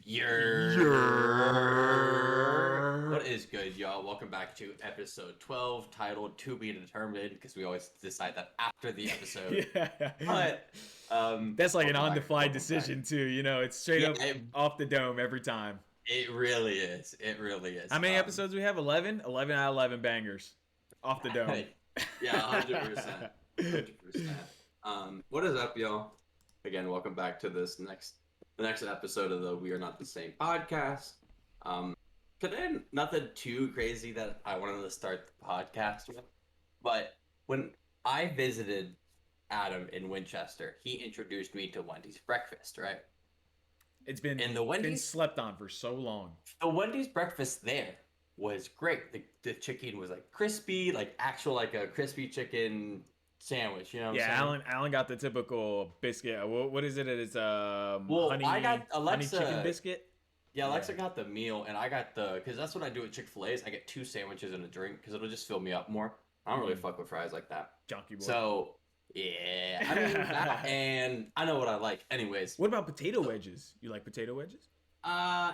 What is good, y'all? Welcome back to episode 12, titled To Be Determined, because we always decide that after the episode. Yeah. But, That's like an welcome back. on-the-fly Welcome back. decision too. It's straight Yeah, up off the dome every time. it really is. It really is. How many episodes we have? 11? 11 out of 11 bangers. Off the dome. Yeah, 100%. 100%. What is up, y'all? Again, welcome back to the next episode of the We Are Not the Same podcast. Today, nothing too crazy that I wanted to start the podcast with, but when I visited Adam in Winchester, he introduced me to Wendy's breakfast, right? It's been Wendy's slept on for so long. The Wendy's breakfast there was great. The chicken was like crispy, like actual like a crispy chicken sandwich. You know what I'm saying? Alan got the typical biscuit. What is it? It's I got Alexa honey chicken biscuit. Yeah, Alexa got the meal, and I got because that's what I do at Chick-fil-A's. I get 2 sandwiches and a drink because it'll just fill me up more. I don't really fuck with fries like that. Junkie boy. So yeah, I mean that, and I know what I like. Anyways, what about potato wedges? You like potato wedges?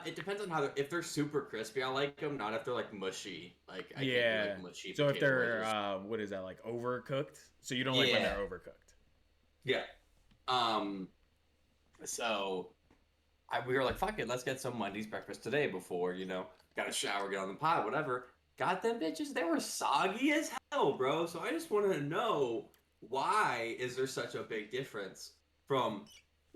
It depends on how if they're super crispy, I like them. Not if they're like mushy. Like I can't do, like, mushy. So if they're wedges. what is that, like overcooked? So you don't like when they're overcooked? Yeah. So we were like, fuck it, let's get some Wendy's breakfast today before, got a shower, get on the pot, whatever. Got them bitches, they were soggy as hell, bro. So I just wanted to know, why is there such a big difference from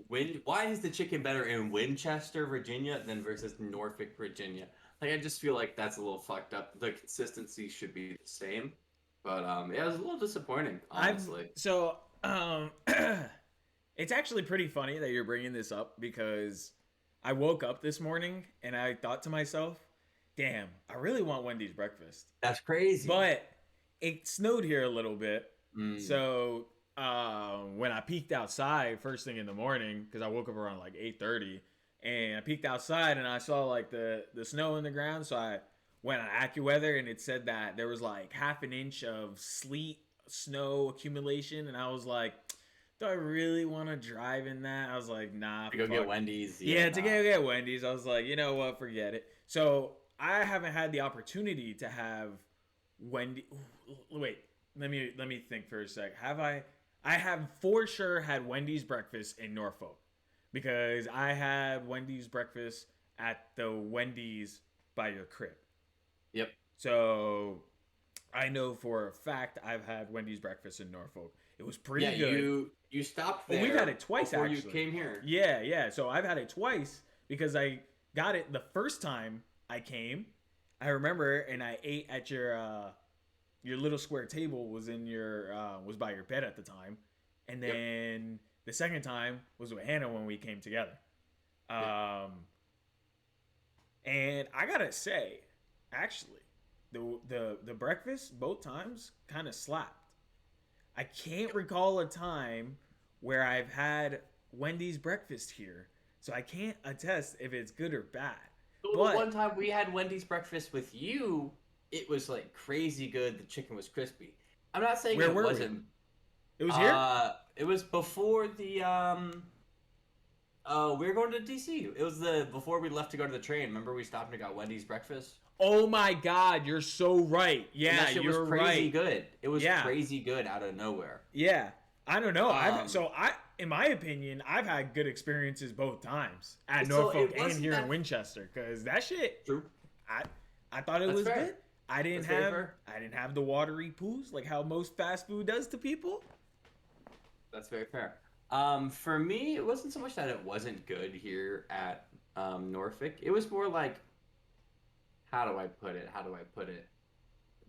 why is the chicken better in Winchester, Virginia than versus Norfolk, Virginia? Like, I just feel like that's a little fucked up. The consistency should be the same. But yeah, it was a little disappointing, honestly. It's actually pretty funny that you're bringing this up, because I woke up this morning and I thought to myself, damn, I really want Wendy's breakfast. That's crazy. But it snowed here a little bit. So when I peeked outside first thing in the morning, because I woke up around like 8:30, and I peeked outside and I saw like the snow in the ground. So I went on AccuWeather and it said that there was like half an inch of sleet, snow accumulation. And I was like, do I really want to drive in that? I was like, nah. To go get Wendy's. Yeah, to go get Wendy's. I was like, you know what? Forget it. So I haven't had the opportunity to have Wendy. Wait, let me think for a sec. Have I? I have for sure had Wendy's breakfast in Norfolk, because I had Wendy's breakfast at the Wendy's by your crib. Yep. So I know for a fact I've had Wendy's breakfast in Norfolk. It was pretty good. You stopped there. Well, we've had it twice before actually. You came here. Yeah. So I've had it twice, because I got it the first time I came. I remember, and I ate at your little square table was in your was by your bed at the time, and then the second time was with Hannah when we came together. And I gotta say, actually, the breakfast both times kind of slapped. I can't recall a time where I've had Wendy's breakfast here, so I can't attest if it's good or bad. But one time we had Wendy's breakfast with you, it was like crazy good. The chicken was crispy. I'm not saying it wasn't. It was here? It was before the we were going to DC. It was before we left to go to the train. Remember, we stopped and got Wendy's breakfast? Oh my God, you're so right. Yeah, and that shit you're was crazy right. Good. It was crazy good out of nowhere. Yeah, I don't know. In my opinion, I've had good experiences both times at Norfolk and here in Winchester, because that shit. True. I thought it was fair. good. I didn't have the watery poos like how most fast food does to people. That's very fair. For me, it wasn't so much that it wasn't good here at Norfolk. It was more like, how do I put it?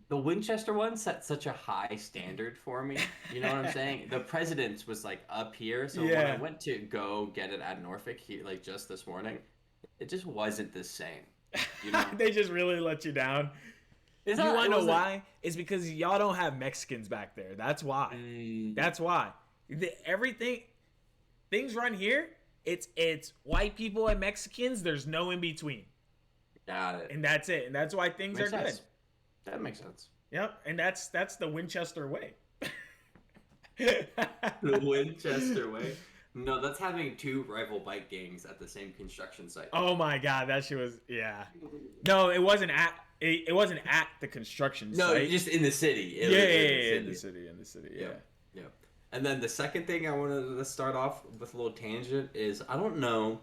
The Winchester one set such a high standard for me. You know what I'm saying? The President's was like up here, so when I went to go get it at Norfolk here, like just this morning, it just wasn't the same. You know? They just really let you down. You want to know why? It's because y'all don't have Mexicans back there. That's why. That's why. Things run here. It's white people and Mexicans. There's no in between. Got it. And that's it. And that's why things are good. That makes sense. Yep. And that's the Winchester way. The Winchester way. No, that's having two rival bike gangs at the same construction site. Oh my god, that shit was No, it wasn't at it wasn't at the construction No, site. just in the city. Yeah, In in the the city. city, in the city. Yeah, Yeah. yeah. And then the second thing I wanted to start off with a little tangent is I don't know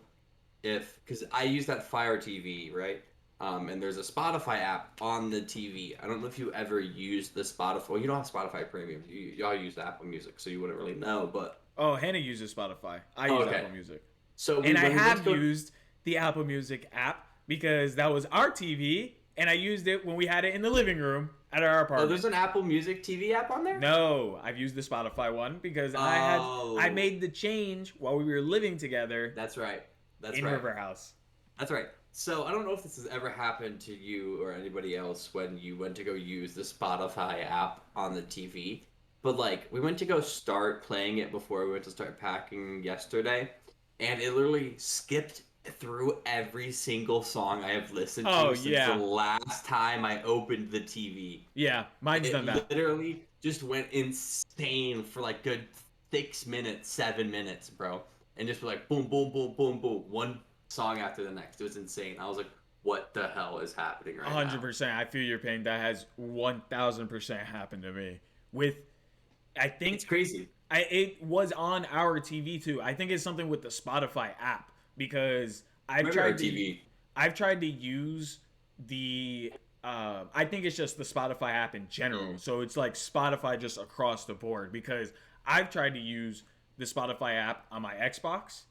if because I use that Fire TV, right? And there's a Spotify app on the TV. I don't know if you ever used the Spotify. Well, you don't have Spotify Premium. Y'all use Apple Music, so you wouldn't really know. But Oh, Hannah uses Spotify. I oh, use okay. Apple Music. So And I when we went to have go, used the Apple Music app because that was our TV and I used it when we had it in the living room at our oh, apartment. there's an Apple Music TV app on there. No, I've used the Spotify one because I made the change while we were living together. That's right. That's in right. River House. That's right. So I don't know if this has ever happened to you or anybody else when you went to go use the Spotify app on the TV, but like we went to go start playing it before we went to start packing yesterday, and it literally skipped through every single song I have listened to since the last time I opened the TV. Yeah, mine's done that. It literally just went insane for like good 6 minutes, 7 minutes, bro, and just like boom, boom, boom, boom, boom, one song after the next. It was insane. I was like, what the hell is happening right 100%. now? I feel your pain. That has 1000% happened to me. I think it's crazy. It was on our TV too. I think it's something with the Spotify app because I've tried to use the I think it's just the Spotify app in general. So it's like Spotify just across the board because I've tried to use the Spotify app on my Xbox.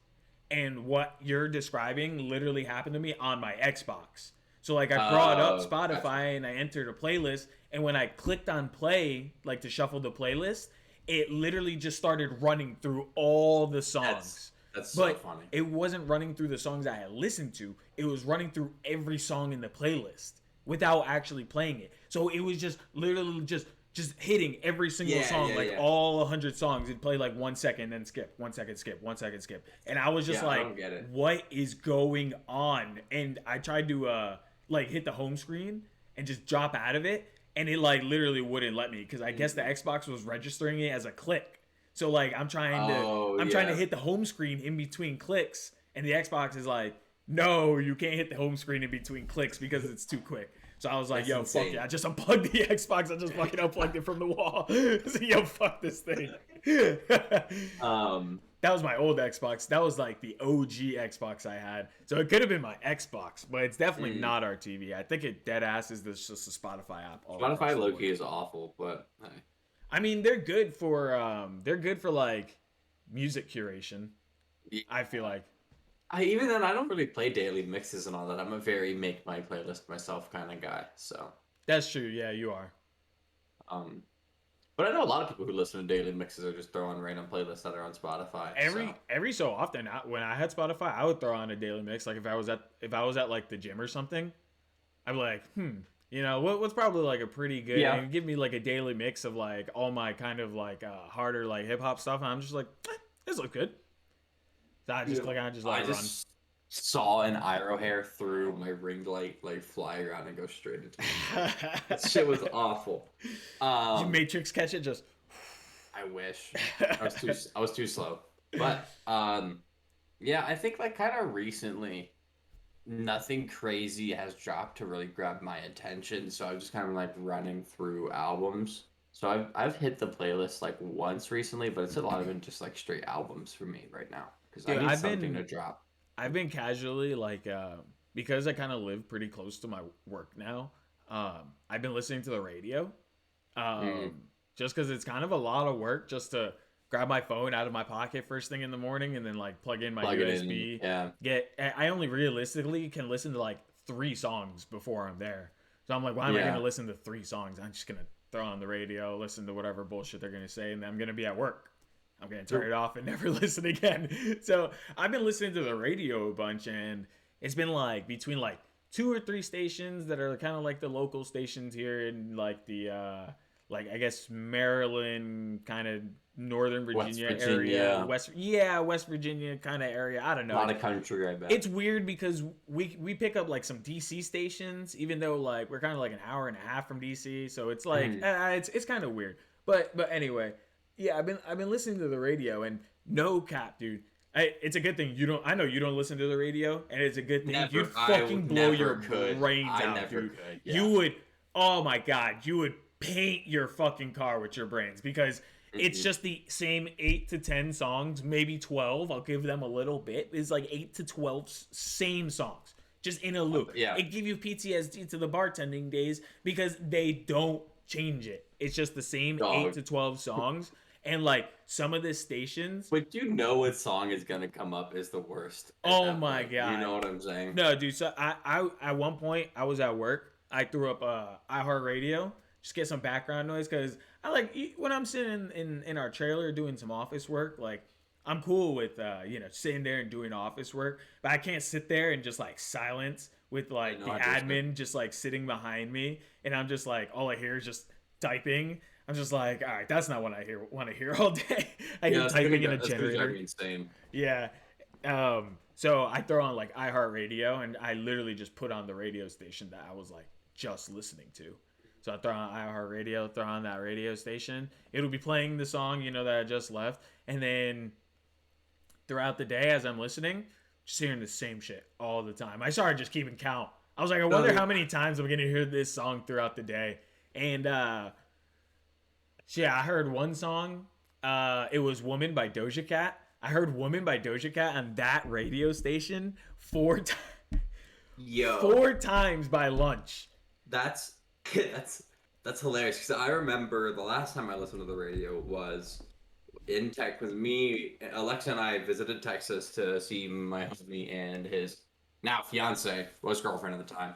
And what you're describing literally happened to me on my Xbox. So like I brought up Spotify and I entered a playlist, and when I clicked on play, like to shuffle the playlist, it literally just started running through all the songs. That's so funny. It wasn't running through the songs I had listened to. It was running through every song in the playlist without actually playing it. So it was just literally just hitting every single song, all 100 songs. It'd play like 1 second, then skip, 1 second, skip, 1 second, skip. And I was just like, what is going on? And I tried to like hit the home screen and just drop out of it. And it like literally wouldn't let me because I guess the Xbox was registering it as a click. So like I'm trying to hit the home screen in between clicks. And the Xbox is like, no, you can't hit the home screen in between clicks because it's too quick. So I was like, yo, fuck it. I just unplugged the Xbox. I just fucking unplugged it from the wall. So, yo, fuck this thing. That was my old Xbox. That was like the OG Xbox I had. So it could have been my Xbox, but it's definitely not our TV. I think it dead ass is just a Spotify app. Spotify low-key is awful, but hey. I mean, they're good for like music curation. Yeah. I feel like. Even then, I don't really play daily mixes and all that. I'm a very make my playlist myself kind of guy. So that's true. Yeah, you are. But I know a lot of people who listen to daily mixes are just throwing random playlists that are on Spotify. Every so often, when I had Spotify, I would throw on a daily mix. Like if I was at like the gym or something, I'd be like, you know, what's probably like a pretty good. Yeah. And give me like a daily mix of like all my kind of like harder like hip hop stuff, and I'm just like, this looks good. So I just click on, I just saw an arrow hair through my ring light like fly around and go straight into me. That shit was awful. Did you Matrix catch it? Just I wish. I was too slow. But yeah, I think like kind of recently nothing crazy has dropped to really grab my attention. So I'm just kind of like running through albums. So I've hit the playlist like once recently, but it's a lot of it just like straight albums for me right now. Because I need something to drop. I've been casually like because I kind of live pretty close to my work now. I've been listening to the radio, just because it's kind of a lot of work just to grab my phone out of my pocket first thing in the morning and then like plug in my USB. I only realistically can listen to like 3 songs before I'm there. So I'm like, why am I going to listen to 3 songs? I'm just gonna throw on the radio, listen to whatever bullshit they're gonna say, and then I'm gonna be at work. I'm going to turn it off and never listen again. So I've been listening to the radio a bunch, and it's been like between like 2 or 3 stations that are kind of like the local stations here in like the, like I guess Maryland, kind of Northern Virginia area. West Virginia kind of area. I don't know. A lot of country, I bet. It's weird because we pick up like some DC stations, even though like we're kind of like an hour and a half from DC. So it's like, it's kind of weird. But anyway. Yeah, I've been listening to the radio, and no cap, dude. It's a good thing you don't. I know you don't listen to the radio, and it's a good thing. Never. You'd I fucking blow never your could. brains I out, never dude. could. You Yeah. would. Oh my god, you would paint your fucking car with your brains because it's Mhm. just the same 8 to 10 songs, maybe 12. I'll give them a little bit. It's like 8 to 12 same songs, just in a loop. Yeah. It give you PTSD to the bartending days because they don't change it. It's just the same eight Dog. to 12 songs. And like some of the stations, But you know what song is gonna come up is the worst at oh that my point. You god. know what I'm saying? No, dude. So I at one point I was at work. I threw up iHeartRadio just get some background noise because I like when I'm sitting in our trailer doing some office work. Like I'm cool with sitting there and doing office work, but I can't sit there and just like silence with like No, the I understand. admin just like sitting behind me, and I'm just like all I hear is just typing. I'm just like, all right, that's not what I want to hear all day. I Yeah, hear typing in a generator. me insane. Yeah. So I throw on like iHeartRadio and I literally just put on the radio station that I was like just listening to. So I throw on iHeartRadio, throw on that radio station. It'll be playing the song, that I just left. And then throughout the day as I'm listening, just hearing the same shit all the time. I started just keeping count. I was like, I wonder how many times I'm going to hear this song throughout the day. And yeah, I heard one song. It was Woman by Doja Cat. I heard Woman by Doja Cat on that radio station Yo, 4 times by lunch. that's that's hilarious because I remember the last time I listened to the radio was in Texas. With me, Alexa and I visited Texas to see my husband and his now fiance, was girlfriend at the time.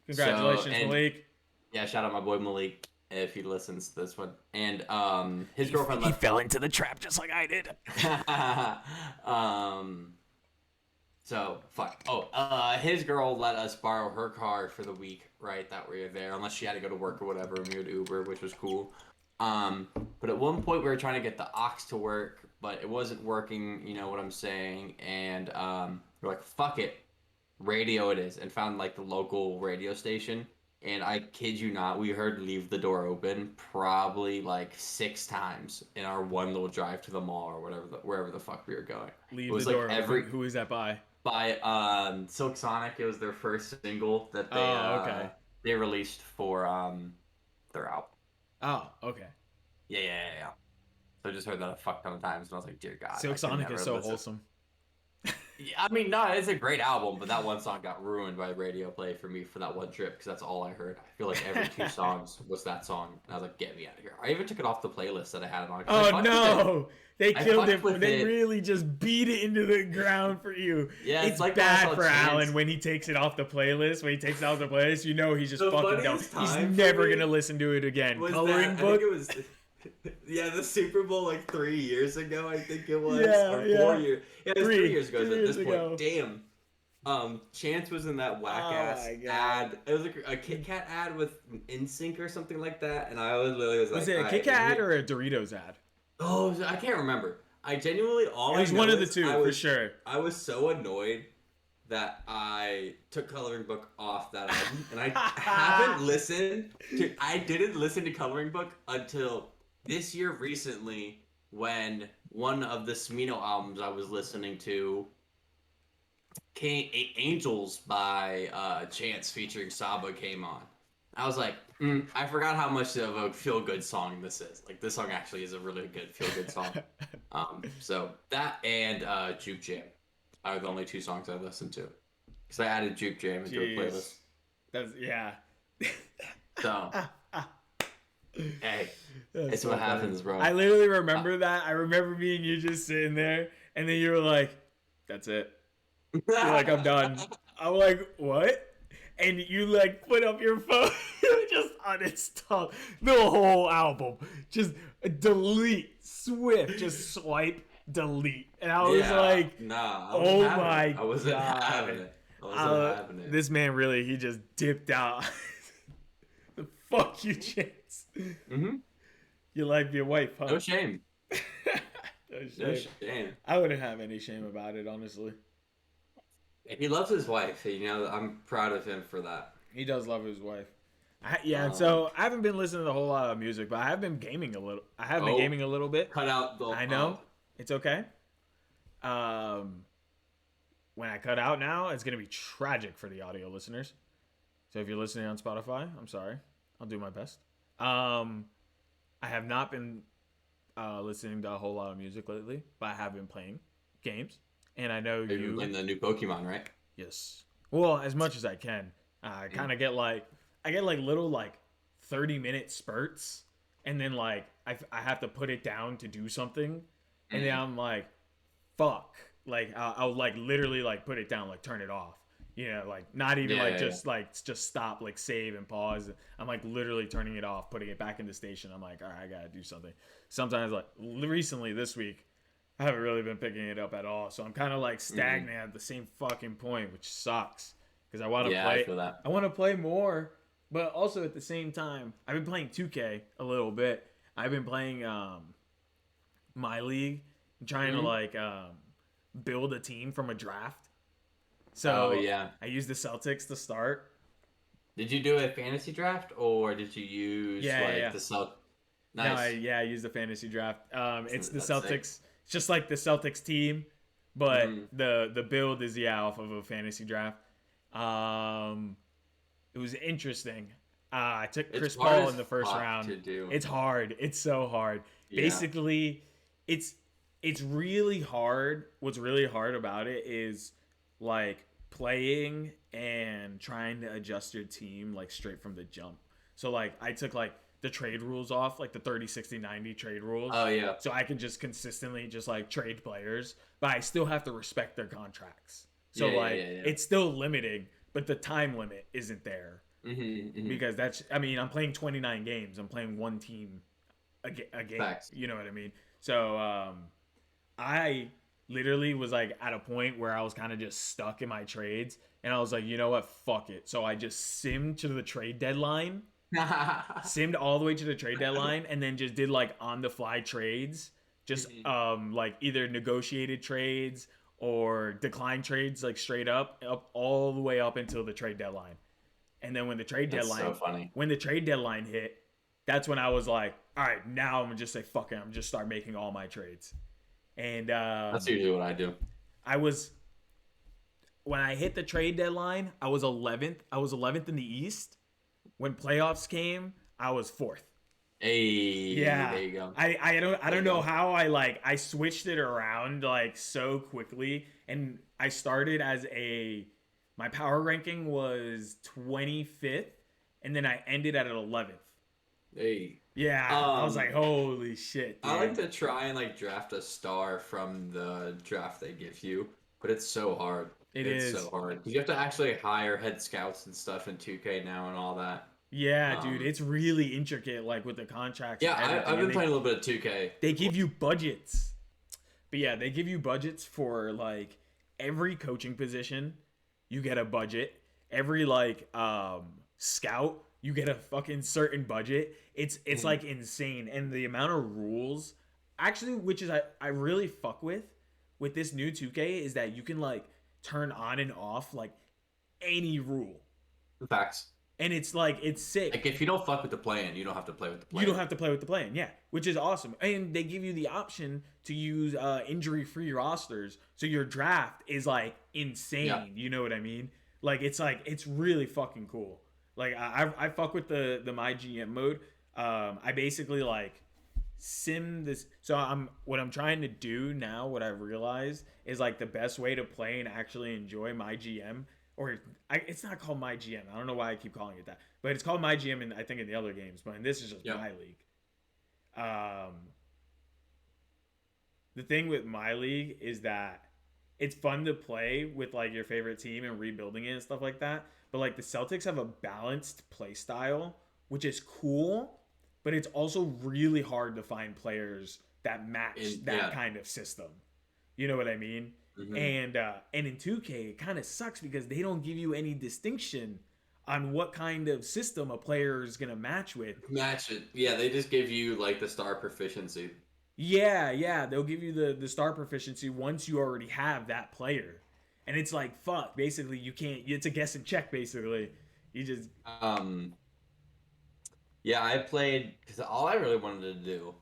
Congratulations, Malik. Yeah, shout out my boy Malik if he listens to this one. And his girlfriend He left. fell into the trap just like I did. So fuck. His girl let us borrow her car for the week, right? That we were there, unless she had to go to work or whatever. And we would Uber, which was cool. But at one point we were trying to get the aux to work, but it wasn't working. You know what I'm saying? And we're like, fuck it, radio it is, and found like the local radio station. And I kid you not, we heard "Leave the Door Open" probably like 6 times in our one little drive to the mall or wherever the fuck we were going. Leave It was the like door every open. Who is that by? Silk Sonic. It was their first single that Okay. they released for their album. Oh, okay. Yeah. So I just heard that a fuck ton of times, and I was like, dear God. Silk Sonic is so wholesome. Yeah, I mean, no, it's a great album, but that one song got ruined by radio play for me for that one trip because that's all I heard. I feel like every 2 songs was that song, and I was like, get me out of here. I even took it off the playlist that I had it on. Oh no! They killed it. They it. really just beat it into the ground for you. Yeah, it's like bad for Chance. Alan when he takes it off the playlist. When he takes it off the playlist, he's just The fucking dumb. funniest He's time for never me gonna listen to it again. Was Coloring that, book. I think it was, yeah, the Super Bowl like 3 years ago. I think it was, Yeah, or yeah. 4 years. Yeah, it was 3 years ago 3 at years this ago. point. Damn. Chance was in that whack ass my God. ad. It was like a Kit Kat ad with NSYNC or something like that, and I was literally like, Was it a Kit Kat ad or a Doritos ad? Oh, I can't remember. I genuinely It was one of the two for sure. I was so annoyed that I took Coloring Book off that album, and I haven't listened to. I didn't listen to Coloring Book until this year recently, when one of the Smino albums I was listening to, Angels by Chance featuring Saba, came on. I was like, I forgot how much of a feel-good song this is. Like, this song actually is a really good feel-good song. So that and Juke Jam are the only 2 songs I listened to. Because I added Juke Jam into a playlist. Yeah. So, hey, That's it's so what funny. happens, bro. I literally remember that. I remember me and you just sitting there, and then you were like, "That's it." You're like, "I'm done." I'm like, "What?" And you like put up your phone, just uninstall the whole album, just delete, swift, just swipe, delete, and I was like, nah, "Oh my I wasn't God. having it. I wasn't having it. This man really, he just dipped out." The fuck you, Chance. Mm-hmm. You like your wife, huh? No shame. No No shame. shame. I wouldn't have any shame about it, honestly. He loves his wife. I'm proud of him for that. He does love his wife. So I haven't been listening to a whole lot of music, but I have been gaming a little. I have been gaming a little bit. Cut out the. I know. It's okay. Um, when I cut out now, it's gonna be tragic for the audio listeners. So if you're listening on Spotify, I'm sorry. I'll do my best. Um, I have not been listening to a whole lot of music lately, but I have been playing games, and I know You've been you. playing the new Pokemon, right? Yes. Well, as much as I can. I Mm. kind of get like I get like little like 30-minute spurts, and then like I have to put it down to do something, and then Mm. I'm like, fuck. Like I'll like literally like put it down, like turn it off. You know, like not even Yeah, like yeah, yeah. just stop, like save and pause. I'm like literally turning it off, putting it back in the station. I'm like, all right, I gotta do something. Sometimes like recently this week, I haven't really been picking it up at all. So I'm kind of like Mm. stagnant at the same fucking point, which sucks because I want to Yeah, I play. feel that. I want to play more, but also at the same time, I've been playing 2K a little bit. I've been playing my league, trying to Mm. like build a team from a draft. Oh So yeah. I used the Celtics to start. Did you do a fantasy draft or did you use Yeah, yeah, like yeah. the Celt? No, Nice. I used the fantasy draft. It's the That's sick. Celtics. It's just like the Celtics team, but Mm. the build is off of a fantasy draft. Um, it was interesting. I took It's Chris hard Paul as in the first fuck round. to do. It's hard. It's so hard. Yeah. Basically, it's it's really hard. What's really hard about it is like playing and trying to adjust your team like straight from the jump. So like I took like the trade rules off, like the 30, 60, 90 trade rules. Oh yeah. So I can just consistently just like trade players, but I still have to respect their contracts. So Yeah, yeah, like yeah, yeah. it's still limiting, but the time limit isn't there Mm-hmm. because that's I mean I'm playing 29 games. I'm playing one team a game. Facts. You know what I mean? So I literally was like at a point where I was kind of just stuck in my trades, and I was like, you know what, fuck it. So I just simmed to the trade deadline, simmed all the way to the trade deadline, and then just did like on the fly trades, just Mhm. like either negotiated trades or decline trades, like straight up all the way up until the trade deadline. And then That's so funny. when the trade deadline hit, that's when I was like, all right, now I'm gonna just say fuck it. I'm just start making all my trades. And That's usually what I do. I was when I hit the trade deadline, I was 11th. I was 11th in the East. When playoffs came, I was fourth. Hey, Yeah. there you go. I There don't you know go. how I switched it around like so quickly, and I started as a my power ranking was 25th, and then I ended at an 11th. Hey. Yeah, I was like, Um, holy shit, I like dude. to try and like draft a star from the draft they give you, but it's so hard. It It's so is. hard. You have to actually hire head scouts and stuff in 2K now and all that. Yeah, dude, Um, it's really intricate, like with the contracts and yeah, everything, I've and been playing a little bit of 2K. they give you budgets. But yeah, they give you budgets for like every coaching position. You get a budget. Every like scout, you get a fucking certain budget. It's Mhm. like insane, and the amount of rules, actually, which is I really fuck with this new 2K is that you can like turn on and off like any rule, Facts. and it's like it's sick. Like if you don't fuck with the plan, you don't have to play with the You don't plan. have to play with the plan, yeah, which is awesome. And they give you the option to use injury-free rosters, so your draft is like Yeah. insane. You know what I mean? Like it's really fucking cool. Like I fuck with the my GM mode. I basically like sim this. So what I'm trying to do now. What I've realized is like the best way to play and actually enjoy my GM. Or it's not called my GM. I don't know why I keep calling it that, but it's called my GM. I think in the other games, but in this is just Yeah. my league. Um, the thing with my league is that it's fun to play with like your favorite team and rebuilding it and stuff like that. But like the Celtics have a balanced play style, which is cool, but it's also really hard to find players that match And that yeah. kind of system. You know what I mean? Hmm. And in 2K, it kind of sucks because they don't give you any distinction on what kind of system a player is gonna match with. Match it. Yeah, they just give you like the star proficiency. Yeah, yeah, they'll give you the star proficiency once you already have that player, and it's like fuck. Basically, you can't. It's a guess and check. Basically, you just Um, yeah, I played because all I really wanted to do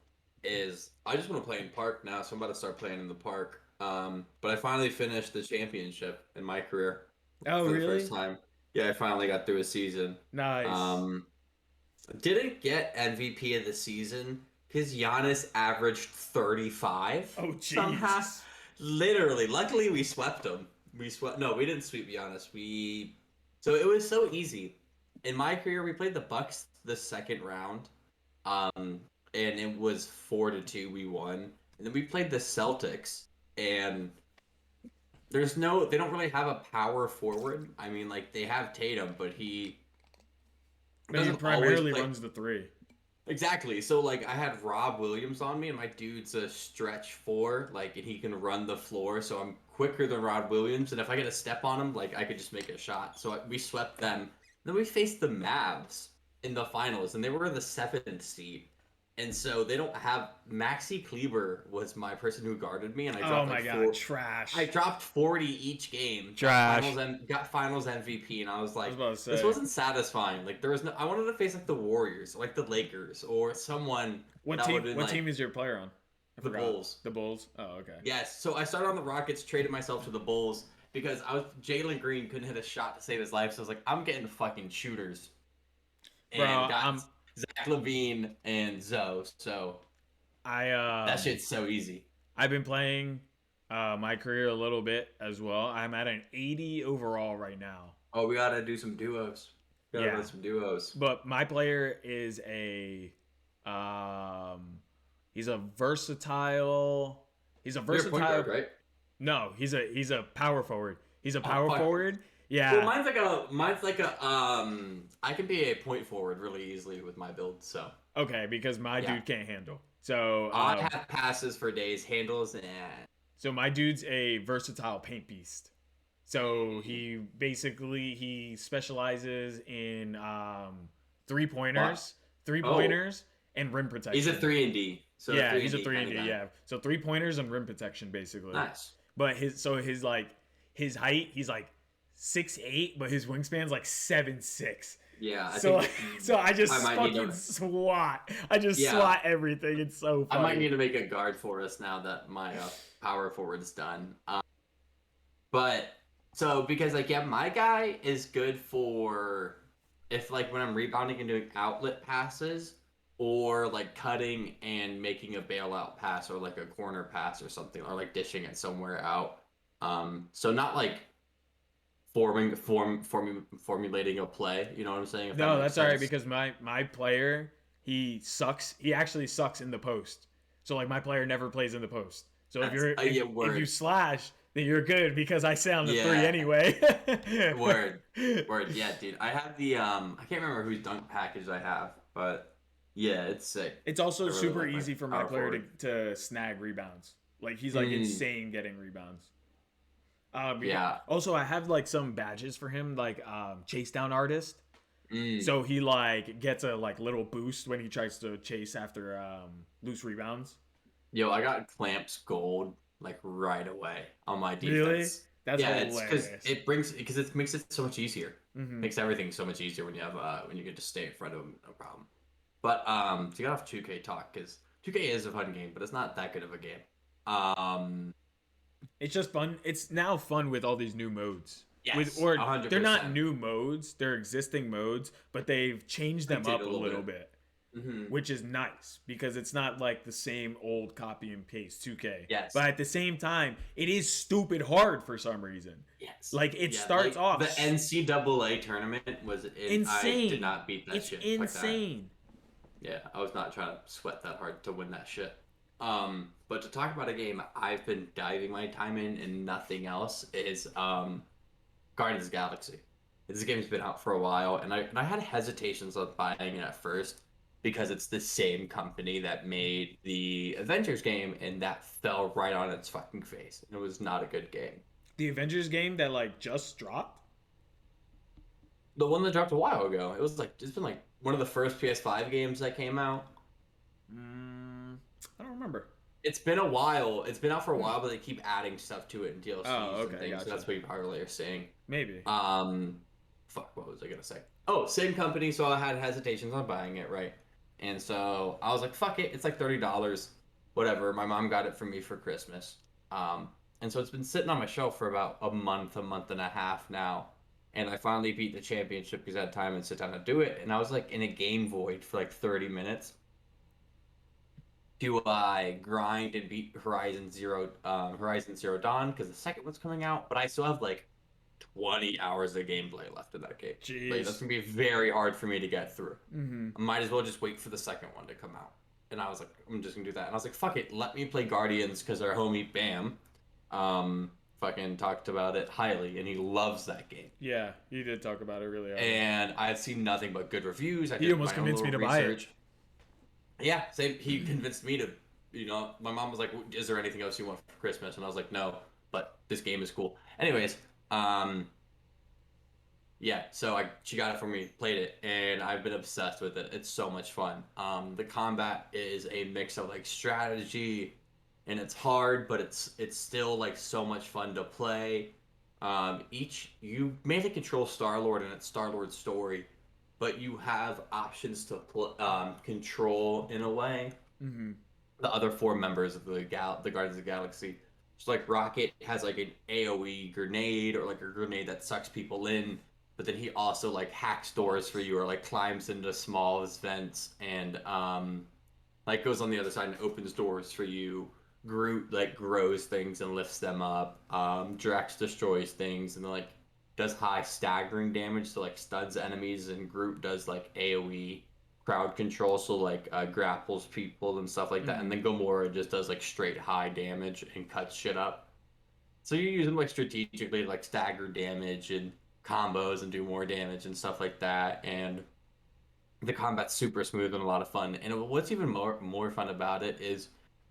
is I just want to play in park now, so I'm about to start playing in the park. But I finally finished the championship in my career Oh, for the first really? time. Yeah, I finally got through a season. Nice. Um, didn't get MVP of the season because Giannis averaged 35 Oh, somehow. Jesus. Literally, luckily we swept him. We swept. No, we didn't sweep Giannis. So it was so easy. In my career, we played the Bucks the second round, um, and it was 4-2. We won, and then we played the Celtics, and they don't really have a power forward. I mean, like they have Tatum, but he But he doesn't always primarily play. runs the three. Exactly. So like I had Rob Williams on me, and my dude's a stretch four, like, and he can run the floor. So I'm quicker than Rob Williams, and if I get a step on him, like I could just make a shot. So we swept them. Then we faced the Mavs in the finals, and they were the seventh seed. And so they don't have Maxi Kleber was my person who guarded me, and I Oh dropped my like God, four. I trash. dropped 40 each game. Trash. Got finals MVP, and I was I was like, about to this say. wasn't satisfying. Like there was no. I wanted to face like the Warriors, or like the Lakers, or someone What that would team? have been What like team is your player on? I the forgot. Bulls. The Bulls. Oh, okay. Yes. So I started on the Rockets, traded myself to the Bulls because I was Jalen Green couldn't hit a shot to save his life. So I was like, I'm getting fucking shooters, and Bro, got Zach Levine and Zoe. So I that shit's so easy. I've been playing my career a little bit as well. I'm at an 80 overall right now. Oh, we gotta do some duos. We gotta Yeah, run some duos. but my player is a um he's a versatile he's a You're a point versatile guard, right? no, he's a power forward. He's a Oh power fuck. forward. Well, Yeah. mine's like a. I can be a point forward really easily with my build. So Okay, because my yeah, dude can't handle. So I have passes for days, handles, and so my dude's a versatile paint beast. So he specializes in three what? pointers, three Oh, pointers, and rim he's a protection. 3-and-D. So a Yeah, three he's and a D three kind and of D. guy. Yeah, so 3 pointers and rim protection basically. Nice. But his height, he's like 6'8", but his wingspan's like 7'6". Yeah, I So think so I just I might need fucking to. swat. I just Yeah, swat everything. It's so I might funny. need to make a guard for us now that my power forward's done. But so because like yeah, my guy is good for if like when I'm rebounding and doing outlet passes or like cutting and making a bailout pass or like a corner pass or something or like dishing it somewhere out. So not like formulating a play, you know what I'm saying? If that No, makes that's all right sense. because my player, he sucks. He actually sucks in the post. So like my player never plays in the post. So if That's you're yeah, if you word. slash, then you're good because I say on the three Yeah, anyway. word. Word. Yeah, dude. I have the I can't remember whose dunk package I have, but yeah, it's sick. It's also I really super like my easy for my power player forward. to snag rebounds. Like he's like Mm, insane getting rebounds. yeah. Also, I have like some badges for him, like chase down artist. Mm. So he like gets a like little boost when he tries to chase after loose rebounds. Yo, I got clamps gold like right away on my Really? defense. That's Yeah, it's hilarious. because it makes it so much easier. Hmm. Makes everything so much easier when you have when you get to stay in front of them, no problem. But to get off 2K talk, because 2K is a fun game, but it's not that good of a game. Um, It's just fun. It's now fun with all these new modes. With yes, or a hundred they're not percent. new modes, they're existing modes, but they've changed them Tweaked it up a a little little bit. bit, Hmm. which is nice because it's not like the same old copy and paste 2K. Yes, But at the same time, it is stupid hard for some reason. yes, Like it yeah. starts Like off the NCAA tournament was in. I did insane. not beat that It's shit. Fuck that. insane. Yeah, I was not trying to sweat that hard to win that shit. But to talk about a game I've been diving my time in and nothing else is Guardians of the Galaxy. This game's been out for a while, and I had hesitations of buying it at first because it's the same company that made the Avengers game, and that fell right on its fucking face. It was not a good game. The Avengers game that like just dropped. The one that dropped a while ago, it was like it's been like one of the first PS5 games that came out. Mm, I don't remember. It's been a while. It's been out for a Hmm. while, but they keep adding stuff to it and Oh, DLCs and okay, things. So gotcha. that's what you probably are seeing. Maybe. Fuck, what was I gonna say? Oh, same company, so I had hesitations on buying it, right? And so I was like, fuck it, it's like $30. whatever. My mom got it for me for Christmas. And so it's been sitting on my shelf for about a month and a half now. And I finally beat the championship because I had time and sit down to do it. And I was like in a game void for like 30 minutes. Do I grind and beat Horizon Zero Dawn because the second one's coming out? But I still have like 20 hours of gameplay left in that game. Like that's Jeez. gonna be very hard for me to get through. Mm-hmm. I might as well just wait for the second one to come out. And I was like, I'm just gonna do that. And I was like, fuck it, let me play Guardians because our homie Bam, fucking talked about it highly, and he loves that game. Yeah, you did talk about it really hard. And I had seen nothing but good reviews. I He did almost my own convinced me little to buy it. research. Yeah, same. He convinced me to, my mom was like, "Is there anything else you want for Christmas?" And I was like, "No, but this game is cool." Anyways, yeah, so she got it for me, played it, and I've been obsessed with it. It's so much fun. The combat is a mix of like strategy, and it's hard, but it's still like so much fun to play. You mainly control Star Lord and it's Star Lord's story, but you have options to control in a way Mm-hmm. the other four members of the Guardians of the Galaxy. So like Rocket has like an AOE grenade or like a grenade that sucks people in, but then he also like hacks doors for you or like climbs into small vents and like goes on the other side and opens doors for you. Groot like grows things and lifts them up. Drax destroys things and like does high staggering damage to like stuns enemies, and Groot does like AOE crowd control, so like grapples people and stuff like that. And Mm-hmm. then Gamora just does like straight high damage and cuts shit up. So you use them like strategically, like stagger damage and combos and do more damage and stuff like that. And the combat's super smooth and a lot of fun. And what's even more fun about it is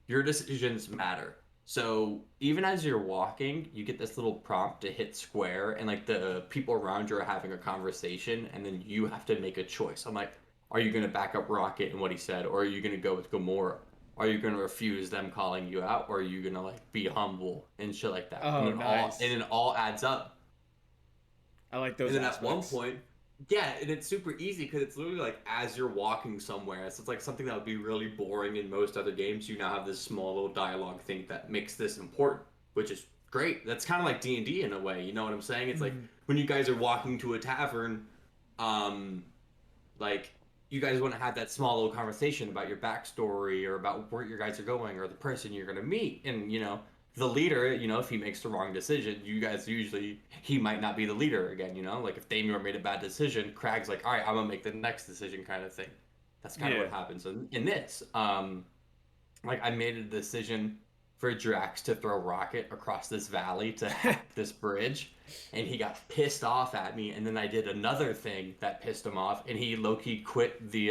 your decisions matter. So even as you're walking, you get this little prompt to hit square, and like the people around you are having a conversation, and then you have to make a choice. I'm like, are you going to back up Rocket and what he said, or are you going to go with Gamora? Are you going to refuse them calling you out, or are you going to like be humble and shit like that? Oh, nice. And it all adds up. I like And those then at one aspects. point, yeah, and it's super easy because it's literally like as you're walking somewhere. So it's like something that would be really boring in most other games. You now have this small little dialogue thing that makes this important, which is great. That's kind of like D&D in a way. You know what I'm saying? It's like Mm-hmm. when you guys are walking to a tavern, um, like you guys want to have that small little conversation about your backstory or about where you guys are going or the person you're going to meet, and the leader, if he makes the wrong decision, you guys usually he might not be the leader again. Like if Damir made a bad decision, Crag's like, all right, I'm gonna make the next decision, kind of thing. That's kind of Yeah. what happens in this. Like I made a decision for Drax to throw Rocket across this valley to hack this bridge, and he got pissed off at me. And then I did another thing that pissed him off, and he low key quit the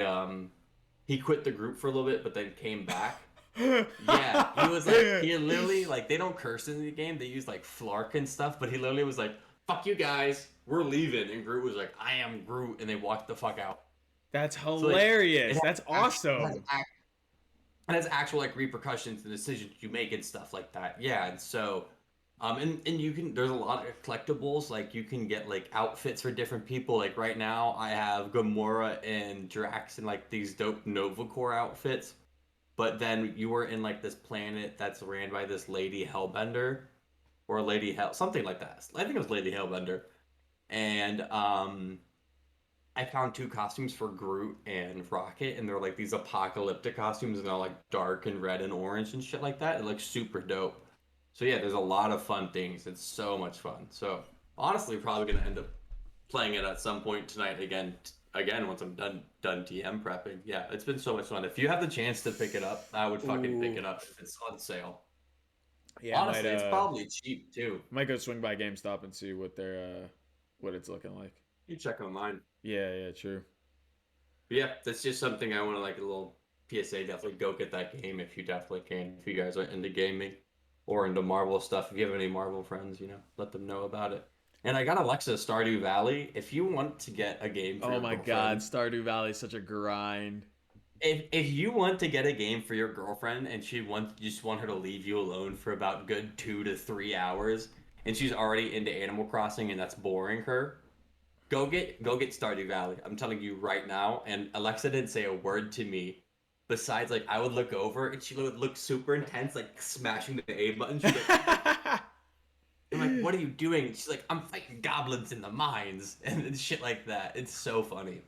group for a little bit, but then came back. Yeah, he was like, he literally, like, they don't curse in the game. They use, like, Flark and stuff, but he literally was like, fuck you guys, we're leaving. And Groot was like, I am Groot. And they walked the fuck out. That's So, like, hilarious. That's awesome. it has actual, like, repercussions and decisions you make and stuff like that. Yeah, and so, and you can, there's a lot of collectibles. Like, you can get, like, outfits for different people. Like, right now, I have Gamora and Drax in, like, these dope Nova Corps outfits. But then you were in like this planet that's ran by this Lady Hellbender or Lady Hell, something like that. I think it was Lady Hellbender. And I found two costumes for Groot and Rocket, and they're like these apocalyptic costumes, and they're like dark and red and orange and shit like that. It looks super dope. So yeah, there's a lot of fun things. It's so much fun. So honestly, probably gonna end up playing it at some point tonight again once I'm done TM prepping. Yeah, it's been so much fun. If you have the chance to pick it up, I would fucking pick Ooh. it up if it's on sale. Yeah, I might Honestly, it's probably cheap too. might go swing by GameStop and see what they're what it's looking like. You check online. Yeah, yeah, true. But yeah, that's just something I want to like a little PSA. Definitely go get that game if you definitely can. If you guys are into gaming or into Marvel stuff, if you have any Marvel friends, let them know about it. And I got Alexa Stardew Valley. If you want to get a game for Oh your my god, girlfriend, Stardew Valley is such a grind. if you want to get a game for your girlfriend and you just want her to leave you alone for about good 2 to 3 hours, and she's already into Animal Crossing and that's boring her, go get Stardew Valley. I'm telling you right now. And Alexa didn't say a word to me besides, like, I would look over and she would look super intense, like smashing the A button. She's like, I'm like, what are you doing? She's like, I'm fighting goblins in the mines and shit like that. It's so funny.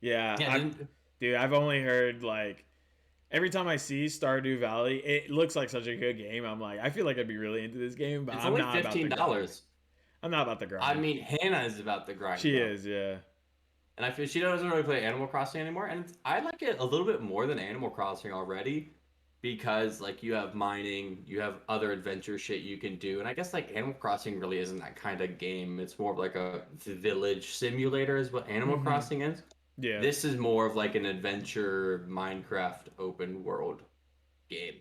Yeah, Yeah, didn't I've only heard like every time I see Stardew Valley, it looks like such a good game. I'm like, I feel like I'd be really into this game, but it's I'm only not about the grind. $15. I'm not about the I grind. mean, Hannah is about the grind She though. is, yeah. And I feel she doesn't really play Animal Crossing anymore. And I like it a little bit more than Animal Crossing already because like you have mining, you have other adventure shit you can do. And I guess like Animal Crossing really isn't that kind of game. It's more of like a village simulator is what Animal Mm-hmm. Crossing is. Yeah. This is more of like an adventure Minecraft open world game.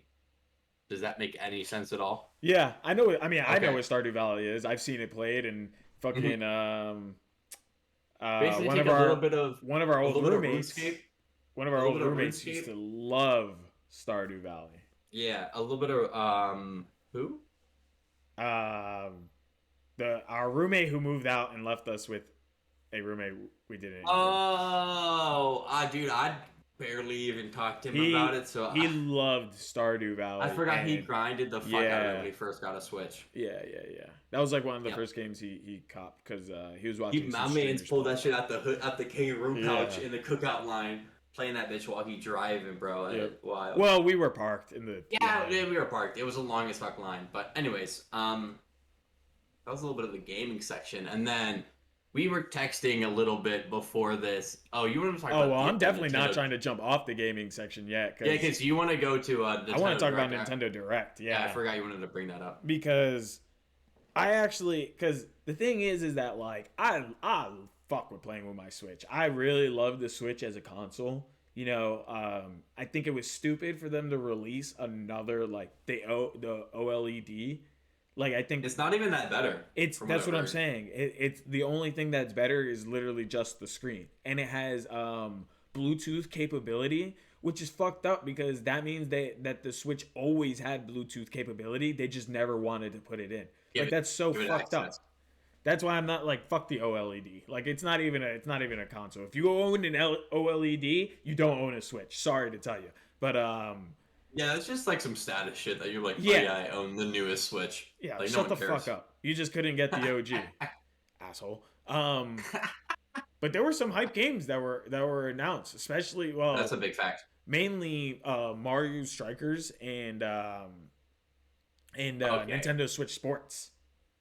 Does that make any sense at all? Yeah, I know. I mean, I know Okay. what Stardew Valley is. I've seen it played, and Hmm. fucking Basically one take of a little our bit of a old little bit of roommates, RuneScape, one of a our little old bit of roommates used RuneScape. to love Stardew Valley. Yeah, a little bit of who? Um, the our roommate who moved out and left us with a roommate we didn't enjoy. Oh, dude, I barely even talked to him about it, so He loved Stardew I Valley, forgot he and grinded the fuck out of it yeah, when he first got a Switch. yeah. That was like one of the Yep. first games he copped because he was watching some My man's streamers pulled play that it. shit out the hood, out the king room pouch Yeah. in the cookout line, playing that bitch while he driving, bro. Yep. Wild. Well, we were parked in the Yeah, line. yeah, we were parked. It was the longest fuck line, but anyways, that was a little bit of the gaming section, and then we were texting a little bit before this. Oh, you want to talk Oh about well, the I'm definitely not Nintendo? trying to jump off the gaming section yet Yeah, because because you want to go to I want Nintendo to talk about Direct. Nintendo Direct. Yeah, I Yeah, forgot you wanted to bring that up. because because the thing is that like I fuck with playing with my Switch. I really love the Switch as a console. You know, I think it was stupid for them to release another like the OLED. Like I think It's not even that better, it's from what that's I've what I'm heard. saying. It's the only thing that's better is literally just the screen, and it has Bluetooth capability, which is fucked up because that means that the Switch always had Bluetooth capability. They just never wanted to put it in. Give Like it, that's so give it fucked up. access. That's why I'm not like fuck the OLED. Like it's not even a console. If you own an OLED, you don't own a Switch. Sorry to tell you, but Yeah, it's just like some status shit that you're like, oh yeah, yeah, I own the newest Switch. yeah. Like no Shut one the fuck cares. up. You just couldn't get the OG, asshole. But there were some hype games that were announced, especially That's a big fact. mainly Mario Strikers and Okay. Nintendo Switch Sports.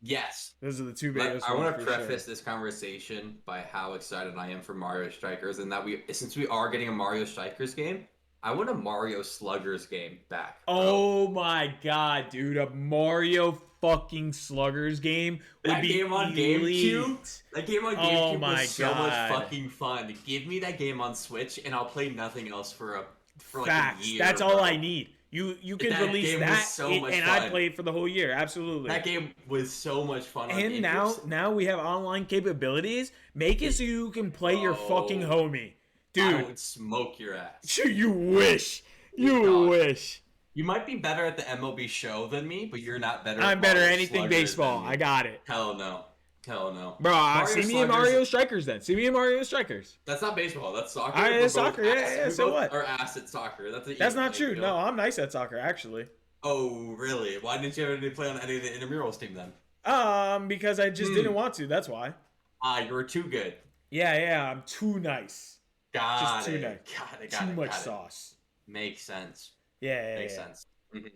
Yes. Those are the two biggest I ones want to for preface sure. this conversation by how excited I am for Mario Strikers, and that since we are getting a Mario Strikers game, I want a Mario Sluggers game back, bro. Oh my god, dude! A Mario fucking Sluggers game would That be game on GameCube, elite. that game on Oh GameCube was my so much god. fucking fun. Give me that game on Switch, and I'll play nothing else for like a Facts. year, That's all I bro. need. You can That release game was that, so much and I fun. play it for the whole year. Absolutely. That game was so much fun on And GameCube. now we have online capabilities. Make it so you can play your fucking Bro, homie, I dude. would smoke your ass. You wish. You Dog. wish. You might be better at the MLB show than me, but you're not better at I'm better at Mario anything Sluggers baseball. than I me. got it. Hell no. Hell no. Bro, Mario see me in Sluggers, Mario Strikers then. See me in Mario Strikers. that's not baseball. That's soccer. I We're both soccer. Yeah, ass. yeah. We So both what? are ass at soccer. That's an That's even not playing true. field. No, I'm nice at soccer actually. Oh, really? Why didn't you ever play on any of the intramurals team then? Because I just didn't want to. That's why. You were too good. Yeah. I'm too nice. Just Got too it. nice. Got it. Too Got it. much Got it. sauce. Makes sense. Makes Yeah. sense. Mhm.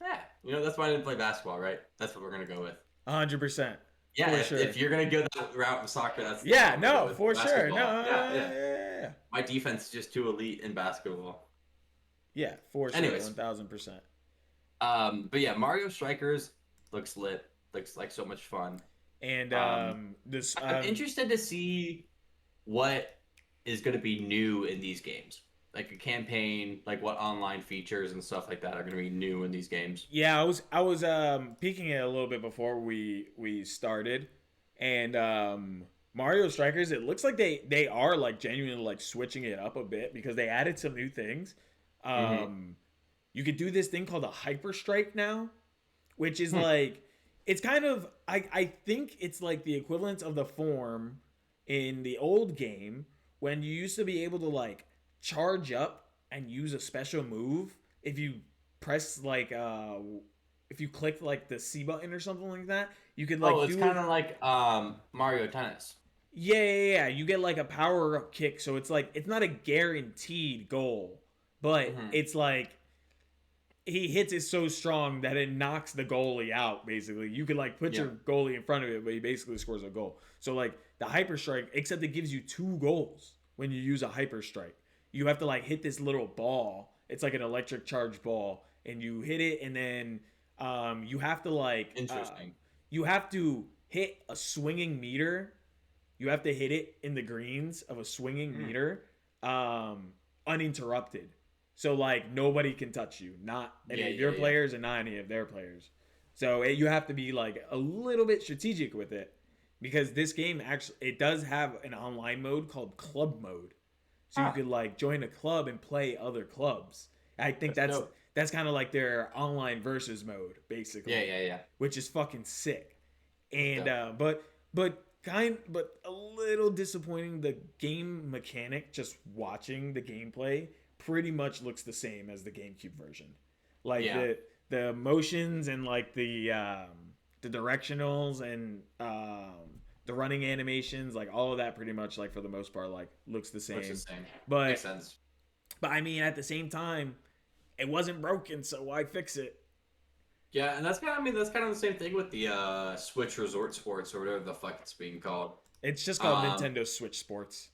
Yeah. That's why I didn't play basketball, right? That's what we're gonna go with. 100%. Yeah, For if, sure. if you're gonna go that route with soccer, that's Yeah, what I'm gonna go no, with. for sure. Basketball. No, Yeah. yeah. My defense is just too elite in basketball. Yeah, for sure. Anyways, 1000%. but yeah, Mario Strikers looks lit. Looks like so much fun. And Um, this I'm interested to see what is going to be new in these games. Like a campaign, like what online features and stuff like that are going to be new in these games. yeah, I was peeking it a little bit before we started, and Mario Strikers. It looks like they are like genuinely like switching it up a bit because they added some new things. Mm-hmm. You could do this thing called a hyper strike now, which is Hmm. like it's kind of I think it's like the equivalent of the form in the old game when you used to be able to like charge up and use a special move, if you press like if you click like the C button or something like that, you could Oh, like it's do it. kind of like Mario Tennis. Yeah. You get like a power up kick, so it's like it's not a guaranteed goal, but Hmm. it's like he hits it so strong that it knocks the goalie out. Basically, you could like put your Yeah. goalie in front of it, but he basically scores a goal. So like the hyper strike, except it gives you two goals when you use a hyper strike. You have to like hit this little ball. It's like an electric charge ball, and you hit it, and then you have to Interesting. you have to hit a swinging meter. You have to hit it in the greens of a swinging Mm. meter, uninterrupted. So like nobody can touch you, not Yeah, any of yeah, your yeah. players and not any of their players. So you have to be like a little bit strategic with it, because this game actually it does have an online mode called club mode. So you Ah, could like join a club and play other clubs. I think that's dope. that's kind of like their online versus mode Yeah, basically, yeah, yeah. which is fucking sick. That's And dope. but a little disappointing. The game mechanic, just watching the gameplay, pretty much looks the same as the GameCube version. Like Yeah, the motions and like the directionals and the running animations, like all of that, pretty much like for the most part, like looks the looks the same. same. Makes But sense. I mean, at the same time, it wasn't broken, so why fix it? Yeah, and that's kind of, I mean, that's kind of the same thing with the Switch Resort Sports or whatever the fuck it's being called. It's just called Um, Nintendo Switch Sports.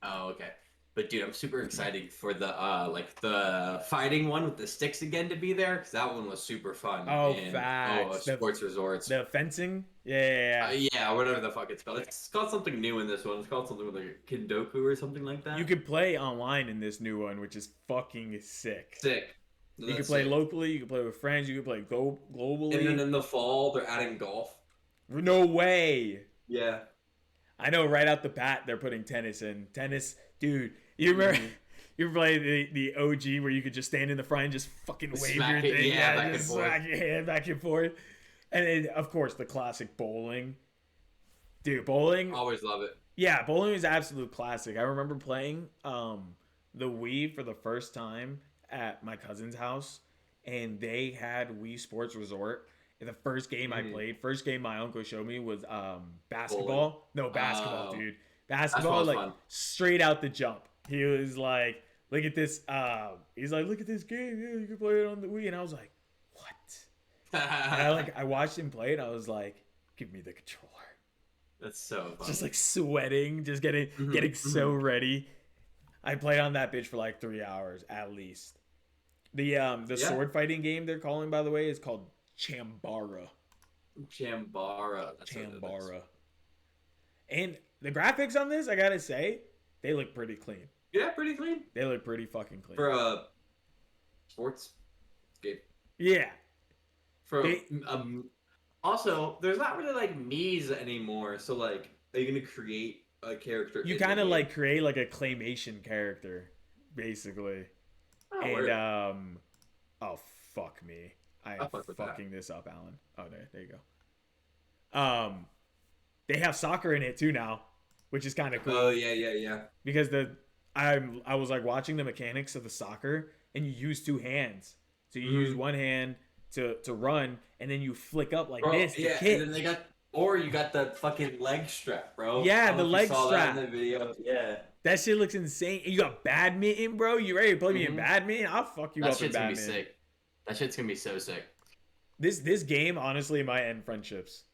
oh, okay. But dude, I'm super excited for the like the fighting one with the sticks again to be there because that one was super fun Oh, in facts. Sports Resorts. The fencing. Yeah. Yeah, whatever the fuck it's called. It's called something new in this one. It's called something with like a Kindoku or something like You that. could play online in this new one, which is fucking sick. Sick. You could That's play sick. locally. You could play with friends. You could play And then globally. in the fall, they're adding golf. No way. Yeah. I know right out the bat they're putting tennis in. Tennis, dude. You remember? Mhm. You ever play the OG where you could just stand in the front and just fucking wave Smack your it, thing? yeah, back and just forth. smack your hand back and forth. And then, of course, the classic bowling. Dude, bowling. Always love it. Yeah, bowling is absolute classic. I remember playing the Wii for the first time at my cousin's house, and they had Wii Sports Resort. And the first game I Mhm. played, first game my uncle showed me was Bowling. basketball. No, basketball, Oh, dude. basketball Basketball, was like fun. straight out the jump. He was like, "Look at this." He's like, "Look at this game. Yeah, you can play it on the Wii." And I was like, "What?" And I watched him play, and I was like, "Give me the controller." That's so fun. Just like sweating, just getting Mhm, so mhm. ready. I played on that bitch for like 3 hours at least. The Yeah, sword fighting game they're calling, by the way, is called Chambara. Chambara. That's what it is. Chambara. And the graphics on this, I gotta say, they look pretty clean. Yeah, pretty clean They look pretty fucking clean. for a sports game. Yeah. For They also, there's not really like Mii's anymore. So like, are you gonna create a character you in the kind of game? like create like a claymation character, basically. Oh, And word. oh fuck me. I I'll am fuck with that. fucking this up, Alan. Oh there you go. They have soccer in it too now, which is kind of cool. Oh yeah, yeah, yeah. Because I was like watching the mechanics of the soccer, and you use two hands. So you use Mhm. one hand to run, and then you flick up like Bro, this to yeah, kick. and then they got, or you got the fucking leg strap, bro. I Yeah, don't the know if you leg saw strap. that in the video. Yeah. That shit looks insane. And you got badminton, bro. You ready to play me in Hmm. badminton? I'll fuck you That up in shit's gonna be badminton. sick. That shit's gonna be so sick. This game honestly might end friendships.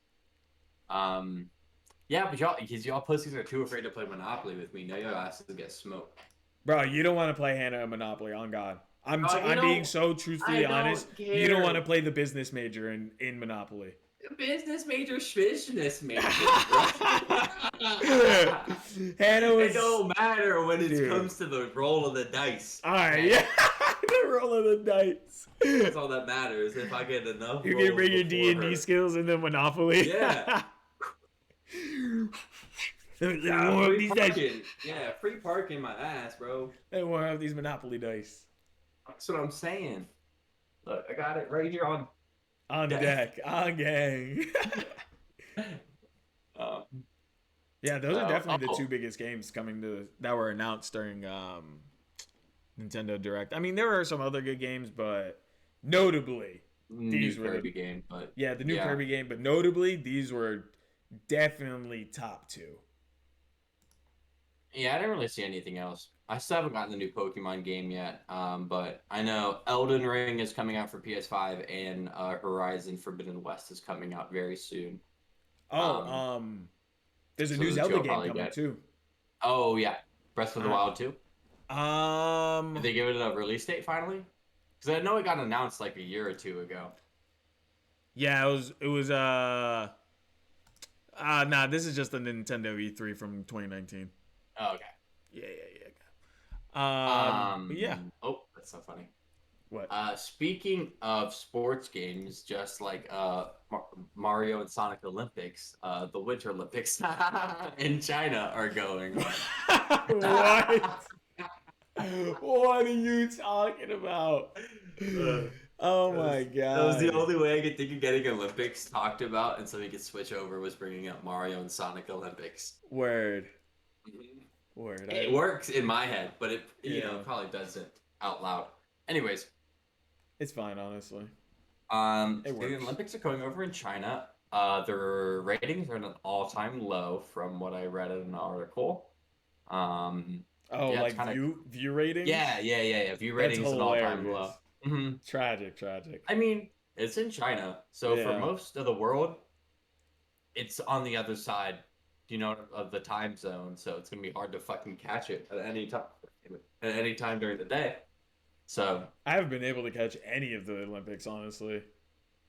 Yeah, but y'all, because y'all pussies are too afraid to play Monopoly with me. Now your asses get smoked. Bro, you don't want to play Hannah and Monopoly, on God. Oh, I'm being so truthfully I honest. don't You don't care. want to play the business major in Monopoly. Business major, business major, bro. Hannah was. It don't matter when it Dude. comes to the roll of the dice. Alright, yeah. The roll of the dice. That's all that matters. If I get enough, You can bring your rolls D&D before her. skills into Monopoly. Yeah. They Yeah, warm up free these dice. parking. Yeah, free parking my ass, bro. They warm up these Monopoly dice. That's what I'm saying. Look, I got it right here on. On deck. On gang. Um, Yeah, those are definitely the oh. two biggest games coming that were announced during Nintendo Direct. I mean, there are some other good games, but notably, New these were the Kirby game, but yeah the new yeah. Kirby game. But notably, these were definitely top two. Yeah, I didn't really see anything else. I still haven't gotten the new Pokemon game yet, but I know Elden Ring is coming out for PS5 and Horizon Forbidden West is coming out very soon. Oh, Um, there's a so new the two Zelda I'll game probably coming get. too. Oh yeah, Breath of the I Wild 2. Did um they give it a release date finally? Because I know it got announced like a year or two ago. yeah, it was nah, this is just a Nintendo E3 from 2019. Oh, okay. Yeah. But yeah, Oh, that's so funny. what? Speaking of sports games, just like Mario and Sonic Olympics, the Winter Olympics in China are going on. What? What are you talking about? Uh, Oh that was, my that was the god. only way I could think of getting Olympics talked about, and so we could switch over was bringing up Mario and Sonic Olympics. Word. Mhm. Word. It works in my head, but it Yeah. probably doesn't out loud. Anyways, It's fine, honestly. It the works. Olympics are going over in China. Their ratings are at an all-time low from what I read in an article. Um, Oh, yeah, it's like kind of view ratings? yeah. View That's ratings at an all-time low. hilarious. Tragic. I mean, it's in China, so for Yeah. most of the world, it's on the other side, of the time zone. So it's gonna be hard to fucking catch it at any time during the day. So I haven't been able to catch any of the Olympics, honestly.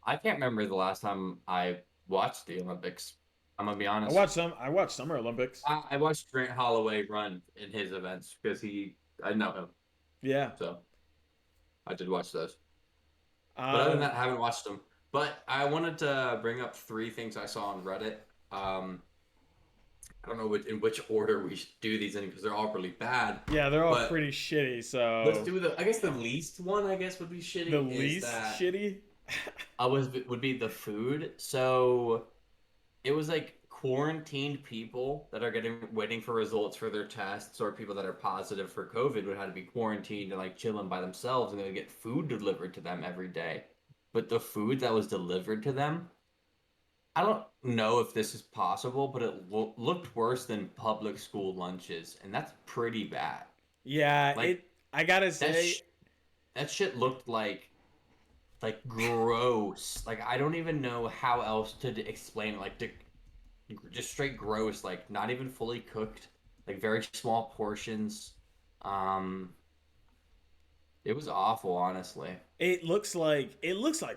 I can't remember the last time I watched the Olympics. I'm gonna be I honest. watched some. I watched Summer Olympics. I watched Grant Holloway run in his events because I know him, Yeah. so I did watch those. But other than Um. that, I haven't watched them. But I wanted to bring up three things I saw on Reddit. Um, I don't know in which order we should do these in because they're all really bad. Yeah, they're all But pretty shitty. let's So do I guess the least one I guess would be the shitty is least that shitty. would be the food. So it was like quarantined people that are getting waiting for results for their tests or people that are positive for COVID would have to be quarantined and like chilling by themselves and they would get food delivered to them every day. But the food that was delivered to them, I don't know if this is possible, but it looked worse than public school lunches, and that's pretty bad. Yeah. Like It. I gotta that say. that shit looked like gross. Like I don't even know how else to explain it. Like just straight gross, like not even fully cooked, like very small portions. Um, it was awful, honestly. It looks like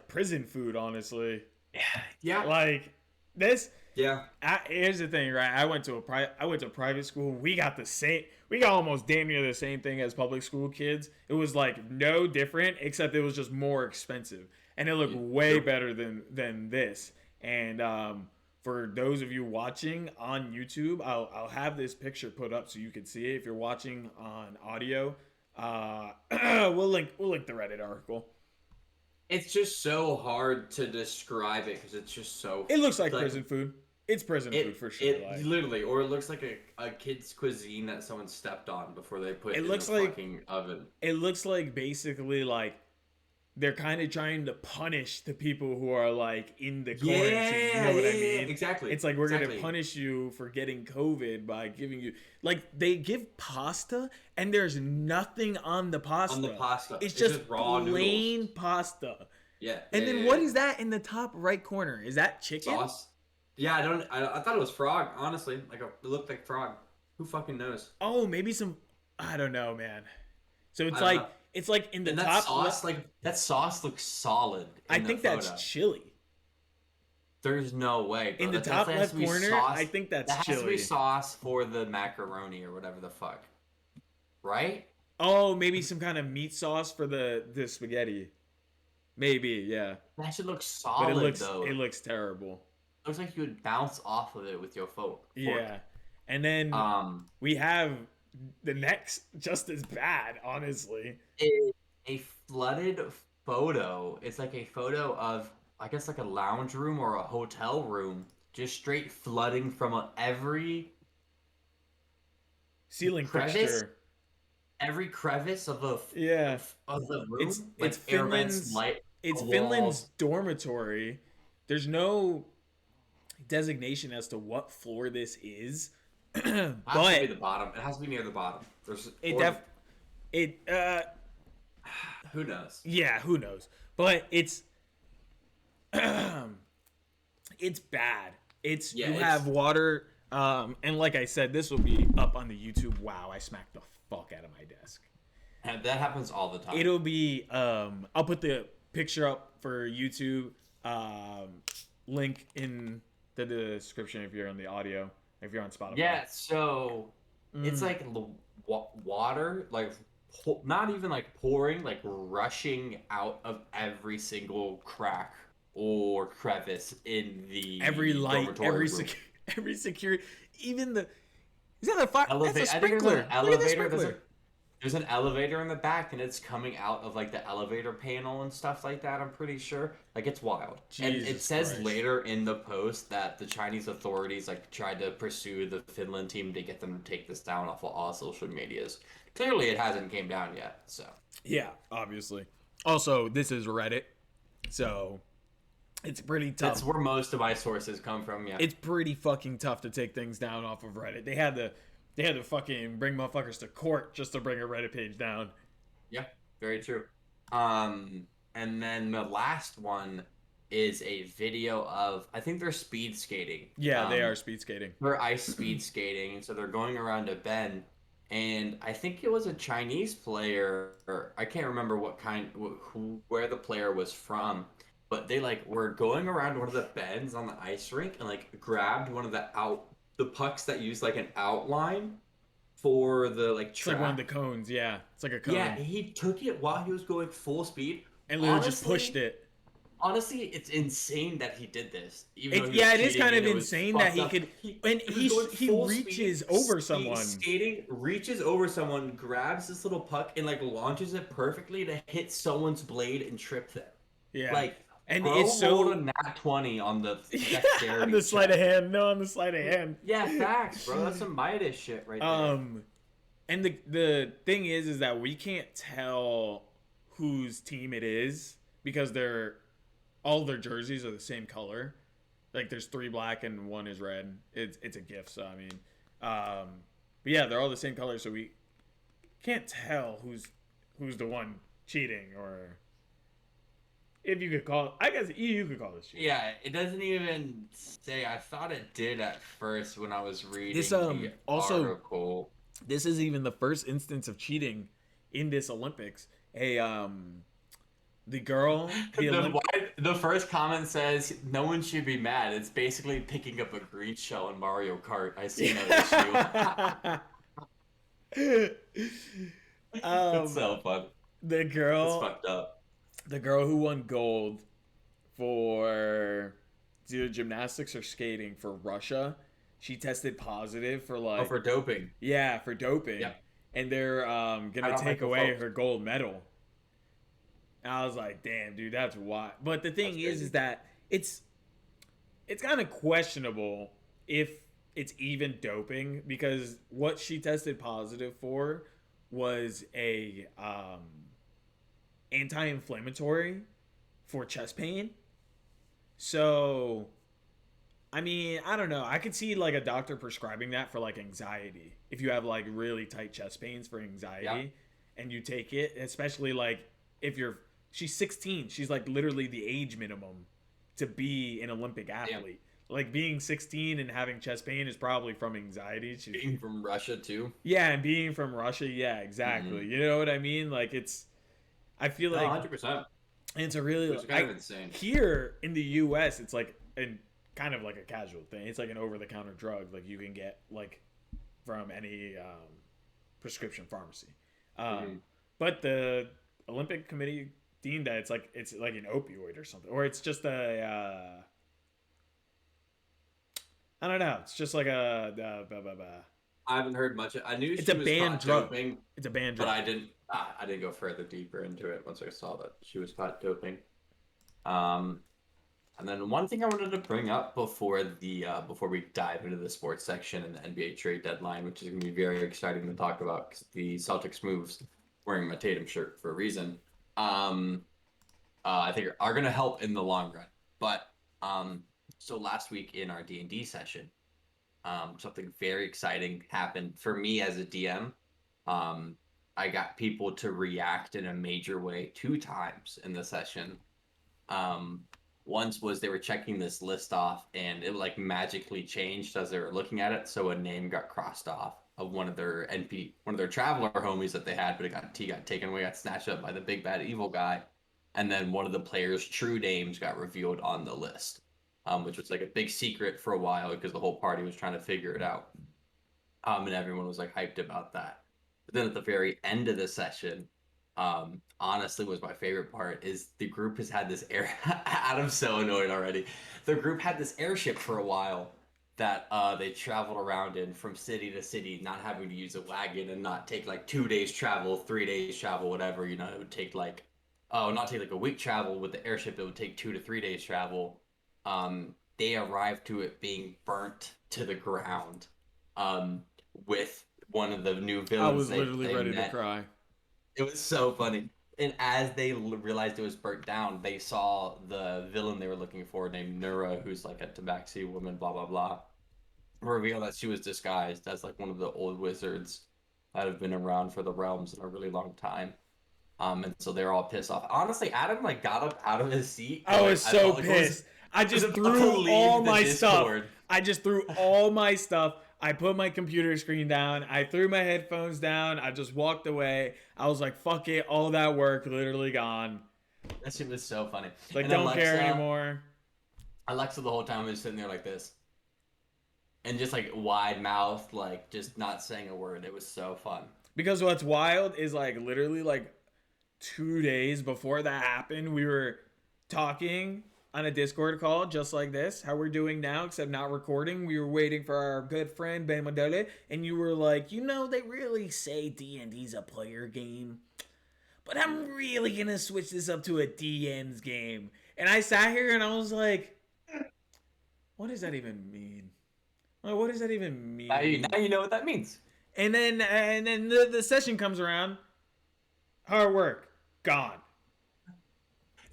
prison food, honestly. Yeah, yeah, Like this. yeah. Here's the thing, right? I went to a private school. We got the same. We got almost damn near the same thing as public school kids. It was like no different, except it was just more expensive, and it looked way Yep. better than this. And for those of you watching on YouTube, I'll have this picture put up so you can see it. If you're watching on audio, we'll link the Reddit article. It's just so hard to describe it because it's just so It looks like like prison food. It's prison food for sure. it Like literally, or it looks like a kid's cuisine that someone stepped on before they put it in the looks like fucking oven. it looks like basically like they're kind of trying to punish the people who are like in the quarantine. You know what I Yeah, mean? exactly, It's like we're gonna exactly. punish you for getting COVID by giving you like they give pasta and there's nothing on the On the pasta. pasta, It's it's just just raw noodles. plain pasta. And then what Yeah. is that in the top right corner? Is that chicken? Sauce. Yeah, I don't. I thought it was frog. Honestly, it looked like frog. Who fucking knows? Oh, maybe some. I don't know, man. So I it's don't like know. it's like in the And that top. sauce, that sauce looks solid I in the think that's photo. chili. There's no way, In bro. the That top definitely has left to be corner, sauce. I think that's That has to be chili. sauce for the macaroni or whatever the fuck, right? Oh, maybe some kind of meat sauce for the spaghetti. Maybe, yeah. That should look But it solid looks it though. looks terrible. Looks like you would bounce off of it with your fork. Yeah. And then Um, we have the next just as bad, honestly. a, a flooded photo. It's like a photo of, I guess, like a lounge room or a hotel room, just straight flooding from every Ceiling crevice, fixture. every crevice of Yeah. of the It's room, it's like air vents, Finland's light, it's the Finland's walls. dormitory. There's no designation as to what floor this is, It has to be but the bottom. It has to be near the bottom. There's it or def the it who knows. yeah, who knows? But it's it's bad. It's Yeah, you have it's water, and like I said, this will be up on the YouTube. Wow, I smacked the fuck out of my desk. and that happens all the time. It'll be I'll put the picture up for YouTube. Um, Link in the description if you're on the audio. If you're on Spotify. Yeah, so it's Mm. like water, like not even like pouring, like rushing out of every single crack or crevice in Every the light, dormitory room. every security, even the is that a fire? That's a Elevate. I think there's an sprinkler. Look at the elevator. sprinkler. There's an elevator in the back, and it's coming out of like the elevator panel and stuff like that. I'm pretty sure. Like it's wild. And it Jesus says Christ. later in the post that the Chinese authorities like tried to pursue the Finland team to get them to take this down off of all social medias. Clearly, it hasn't came down yet. So Yeah, obviously. Also, this is Reddit, so it's pretty that's tough. where most of my sources come from. Yeah. It's pretty fucking tough to take things down off of Reddit. They had to fucking bring motherfuckers to court just to bring a Reddit page down. Yeah. Very true. And then the last one is a video of I think they're speed skating. Yeah, they are speed skating. They're ice speed skating, and so they're going around a bend. And I think it was a Chinese player, or I can't remember what kind, where the player was from, but they like were going around one of the bends on the ice rink and like grabbed one of the pucks that use like an outline for the like It's like one of the track. cones. Yeah, it's like a cone, Yeah, he took it while he was going full speed. and literally just pushed Honestly, it. honestly, it's insane that he did this, even though It he was yeah, it is cheating kind and of it was insane that fucked he up. could, and He was going he full speed, reaches over someone. skating, reaches over someone, grabs this little puck, and like launches it perfectly to hit someone's blade and trip them. Yeah, Like, and bro it's rolled a so nat 20 on the yeah, on dexterity the sleight check. of hand. No, on the sleight of hand. Yeah, facts, bro. That's some Midas shit right there. And the thing is that we can't tell whose team it is because all their jerseys are the same color. Like there's 3 black and 1 is red. It's a gift, so I mean, but yeah, they're all the same color, so we can't tell who's the one cheating, or if you could call. I guess you could call this cheating. Yeah, it doesn't even say. I thought it did at first when I was reading This the also article. this is even the first instance of cheating in this Olympics. The girl, The first comment says, "No one should be mad." It's basically picking up a green shell in Mario Kart. I see no issue. It's so fun. the It's girl, fucked up. the girl who won gold for it's either gymnastics or skating for Russia, she tested positive for Oh, for doping. for doping, Yep. and they're I gonna don't take like the away folks. her gold medal. And I was like, damn, dude, that's wild. But the thing That's is crazy. that it's kind of questionable if it's even doping, because what she tested positive for was a anti-inflammatory for chest pain. So, I mean, I don't know. I could see like a doctor prescribing that for like anxiety. If you have like really tight chest pains for anxiety, Yeah. and you take it, especially like if she's 16. She's like literally the age minimum to be an Olympic athlete. Like being 16 and having chest pain is probably from anxiety. Being from Russia too. Yeah, and being from Russia, yeah, exactly. You know what I mean? Like I feel No, like 100%. it's a really It's kind of insane. here in the U.S. It's like kind of like a casual thing. It's like an over-the-counter drug, like you can get like from any prescription pharmacy. But the Olympic Committee deemed that it's like an opioid or something, or it's just a I don't know. It's just like I haven't heard much. I knew it's she a was banned caught drug. doping, It's a banned but drug. I didn't go further deeper into it once I saw that she was caught doping. Um, And then one thing I wanted to bring up before we dive into the sports section and the NBA trade deadline, which is going to be very exciting to talk about because the Celtics moves wearing my Tatum shirt for a reason. Um, I think are going to help in the long run. But um, so last week in our D&D session, something very exciting happened for me as a DM. Um, I got people to react in a major way 2 times in the session. Um, Once was they were checking this list off and it like magically changed as they were looking at it. So a name got crossed off of one of their traveler homies that they had, but he got taken away, got snatched up by the big bad evil guy. And then one of the players' true names got revealed on the list, which was like a big secret for a while because the whole party was trying to figure it out. And everyone was like hyped about that. But then at the very end of the session, honestly was my favorite part is the group has had this air Adam's so annoyed already. The group had this airship for a while that they traveled around in from city to city, not having to use a wagon and not take like 2 days travel, 3 days travel, whatever. You know, it would take like not take like a week travel with the airship. It would take 2 to 3 days travel. They arrived to it being burnt to the ground, um, with one of the new I villains was literally they ready to met. cry. It was so funny. And as they realized it was burnt down, they saw the villain they were looking for named Nura, who's like a tabaxi woman, blah, blah, blah. Reveal that she was disguised as like one of the old wizards that have been around for the realms in a really long time. And so they're all pissed off. Honestly, Adam like got up out of his seat I and was like I so felt like pissed. I was just about to threw all leave the my stuff. Discord. I just threw all my stuff. I put my computer screen down. I threw my headphones down. I just walked away. I was like, fuck it. All that work literally gone. That shit was so funny. Like, And don't care anymore. Alexa the whole time was sitting there like this. And just like wide mouth, like just not saying a word. It was so fun. Because what's wild is like literally like 2 days before that happened, we were talking on a Discord call just like this, how we're doing now, except not recording. We were waiting for our good friend Ben Modele, and you were like, you know, they really say D&D's a player game, but I'm really gonna switch this up to a DM's game. And I sat here and I was like, what does that even mean? Like, what does that even mean? Now you know what that means. And then the session comes around. Hard work gone.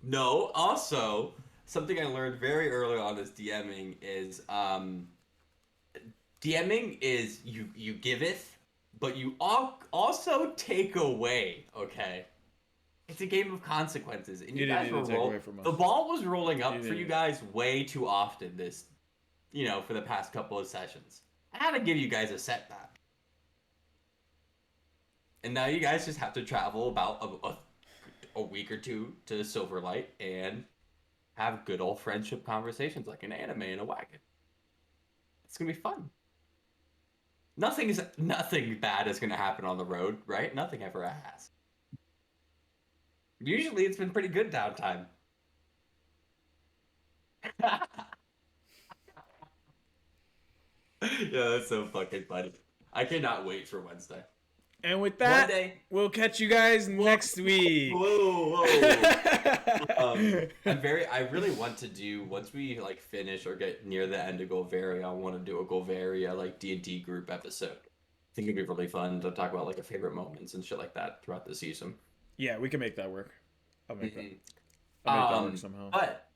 No, also something I learned very early on is DMing is you giveth, but you also take away. Okay, it's a game of consequences, and you You didn't guys need were to take away from us. the ball was rolling up You for you didn't. guys way too often for the past couple of sessions. I had to give you guys a setback, and now you guys just have to travel about a week or two to Silverlight and have good old friendship conversations like an anime in a wagon. It's gonna be fun. Nothing bad is gonna happen on the road, right? Nothing ever has. Usually, it's been pretty good downtime. Yeah, that's so fucking funny. I cannot wait for Wednesday. And with One that, day. we'll catch you guys Whoa, next week. whoa. I really want to do once we like finish or get near the end of Golvaria. I want to do a Golvaria like D&D group episode. I think it'd be really fun to talk about like our favorite moments and shit like that throughout the season. Yeah, we can make that work. I'll make Mhm. that. I'll make that work somehow. But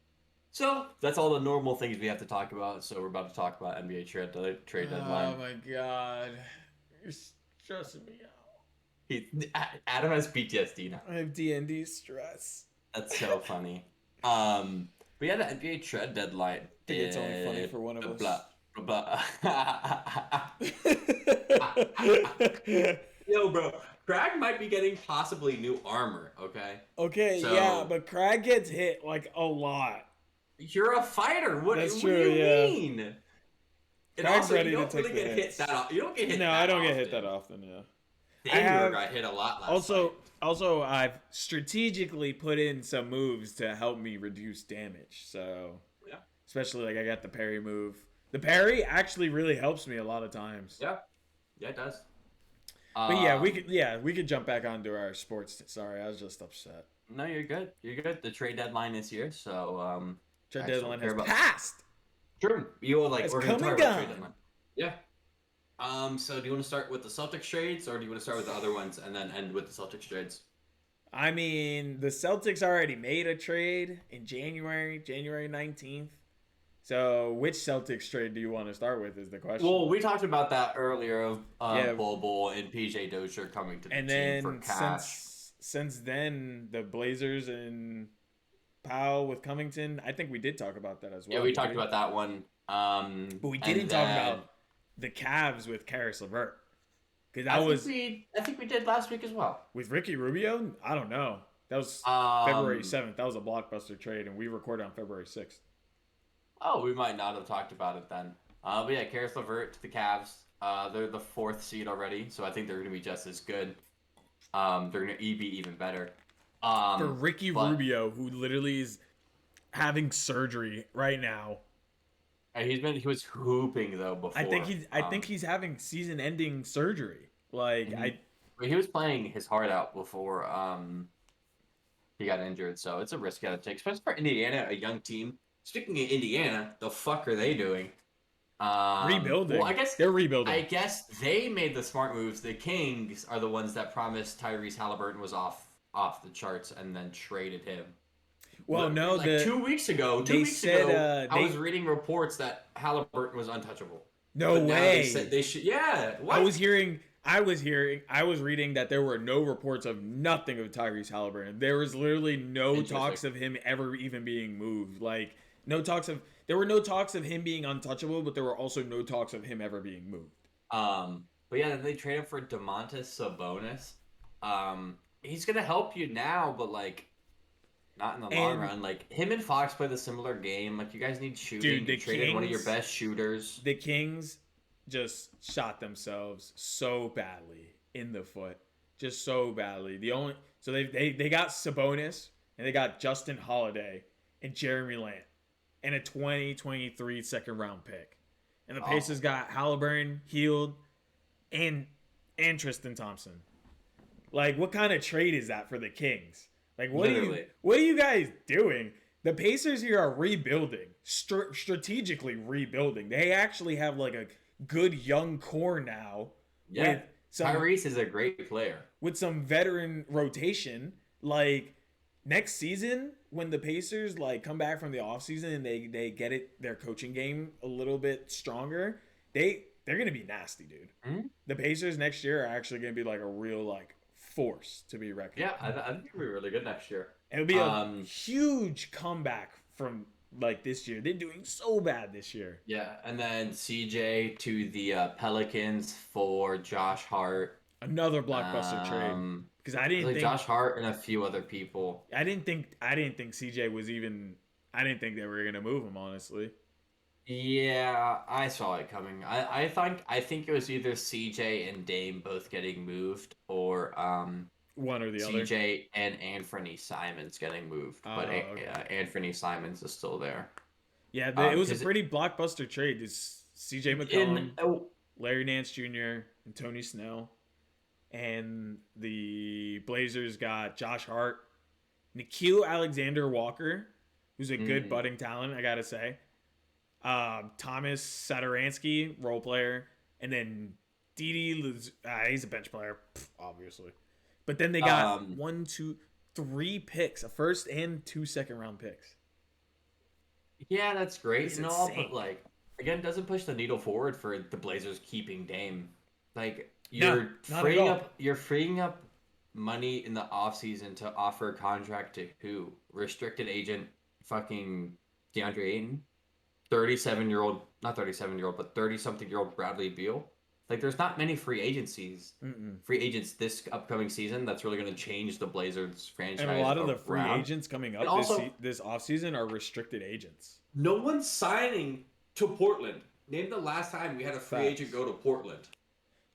so that's all the normal things we have to talk about. So we're about to talk about NBA trade deadline. Oh my god, you're stressing me out. Adam has PTSD now. I have D&D stress. That's so funny. But yeah, the NBA trade deadline. I think it's only funny for one of us. Blah, blah, Yo, bro, Crag might be getting possibly new armor. Okay. Okay, So- yeah, but Crag gets hit like a lot. You're a fighter. What That's what true, do you yeah. mean? And Craig's also, ready you to don't take really the get hits. hit that often. You don't get hit. No, that I don't get often. hit that often. Yeah. Xavier got hit a lot last night. Also, I've strategically put in some moves to help me reduce damage. So, Yeah. especially like I got the parry move. The parry actually really helps me a lot of times. Yeah, it does. But yeah, we could jump back onto our sports. Sorry, I was just upset. No, you're good. You're good. The trade deadline is here, so Trade I actually deadline don't care has about. passed. True. You will like. It's We're gonna come talk and about trade gone. deadline. Yeah. So do you want to start with the Celtics trades, or do you want to start with the other ones and then end with the Celtics trades? I mean, the Celtics already made a trade in January 19th. So, which Celtics trade do you want to start with is the question. Well, we talked about that earlier of Yeah, Bobo and PJ Dozier coming to the and team for then cash. since then, the Blazers and Powell with Covington, I think we did talk about that as Yeah, well. we talked about that one. But we And didn't talk then about the Cavs with Karis LeVert. Because I that think was we did last week as well. with Ricky Rubio. I don't know. That was February Um, 7th. That was a blockbuster trade, and we recorded on February 6th. oh, we might not have talked about it then. But yeah, Karis LeVert to the Cavs. They're the 4th seed already, so I think they're going to be just as good. They're going to be even better. For Ricky Rubio, who literally is having surgery right now. He was hooping though before. I think he's having season-ending surgery. Like he was playing his heart out before he got injured, so it's a risk you got to take, especially for Indiana, a young team. Speaking of Indiana, the fuck are they doing? Rebuilding. Well, I guess they're rebuilding. I guess they made the smart moves. The Kings are the ones that promised Tyrese Halliburton was off the charts and then traded him. Well, no, like 2 weeks ago. I was reading reports that Halliburton was untouchable. No but way. They said they should. Yeah. What? I was reading that there were no reports of nothing of Tyrese Halliburton. There was literally no talks of him ever even being moved. Like there were no talks of him being untouchable, but there were also no talks of him ever being moved. But yeah, they traded for Domantas Sabonis. He's gonna help you now, but like not in the long run. Like him and Fox play the similar game. Like you guys need shooting. Dude, you traded one of your best shooters. The Kings just shot themselves so badly in the foot, just so badly. So they got Sabonis and they got Justin Holiday and Jeremy Lamb and a 2023 second round pick, and the Pacers got Halliburton, Hield, and Tristan Thompson. Like, what kind of trade is that for the Kings? Like, what are you guys doing? The Pacers here are rebuilding, strategically rebuilding. They actually have like a good young core now. Yeah, Tyrese is a great player with some veteran rotation. Like next season, when the Pacers like come back from the offseason and they get their coaching game a little bit stronger, they're gonna be nasty, dude. Mm-hmm. The Pacers next year are actually gonna be like a real like force to be reckoned. Yeah, I think it'll be really good next year. It'll be a huge comeback from like this year. They're doing so bad this year. Yeah, and then CJ to the Pelicans for Josh Hart. Another blockbuster trade. Because I didn't think Josh Hart and a few other people. I didn't think CJ was even. I didn't think they were gonna move him, honestly. Yeah, I saw it coming. I think it was either CJ and Dame both getting moved, or one or the other. CJ and Anthony Simons getting moved, but Anthony Simons is still there. Yeah, it was a pretty blockbuster trade. It's CJ McCollum, Larry Nance Jr., and Tony Snell, and the Blazers got Josh Hart, Nickeil Alexander-Walker, who's a good budding talent, I gotta say. Thomas Satoransky, role player, and then he's a bench player, obviously. But then they got 1, 2, 3 picks, a first and 2 second round picks. Yeah, that's great and all, but like again, doesn't push the needle forward for the Blazers keeping Dame. Like you're freeing up money in the offseason to offer a contract to who? Restricted agent fucking DeAndre Ayton? 37-year-old, not 37-year-old, but 30-something-year-old Bradley Beal. Like, there's not many free agents this upcoming season that's really going to change the Blazers franchise. And a lot of the free agents coming up this offseason are restricted agents. No one's signing to Portland. Name the last time we had a free agent go to Portland.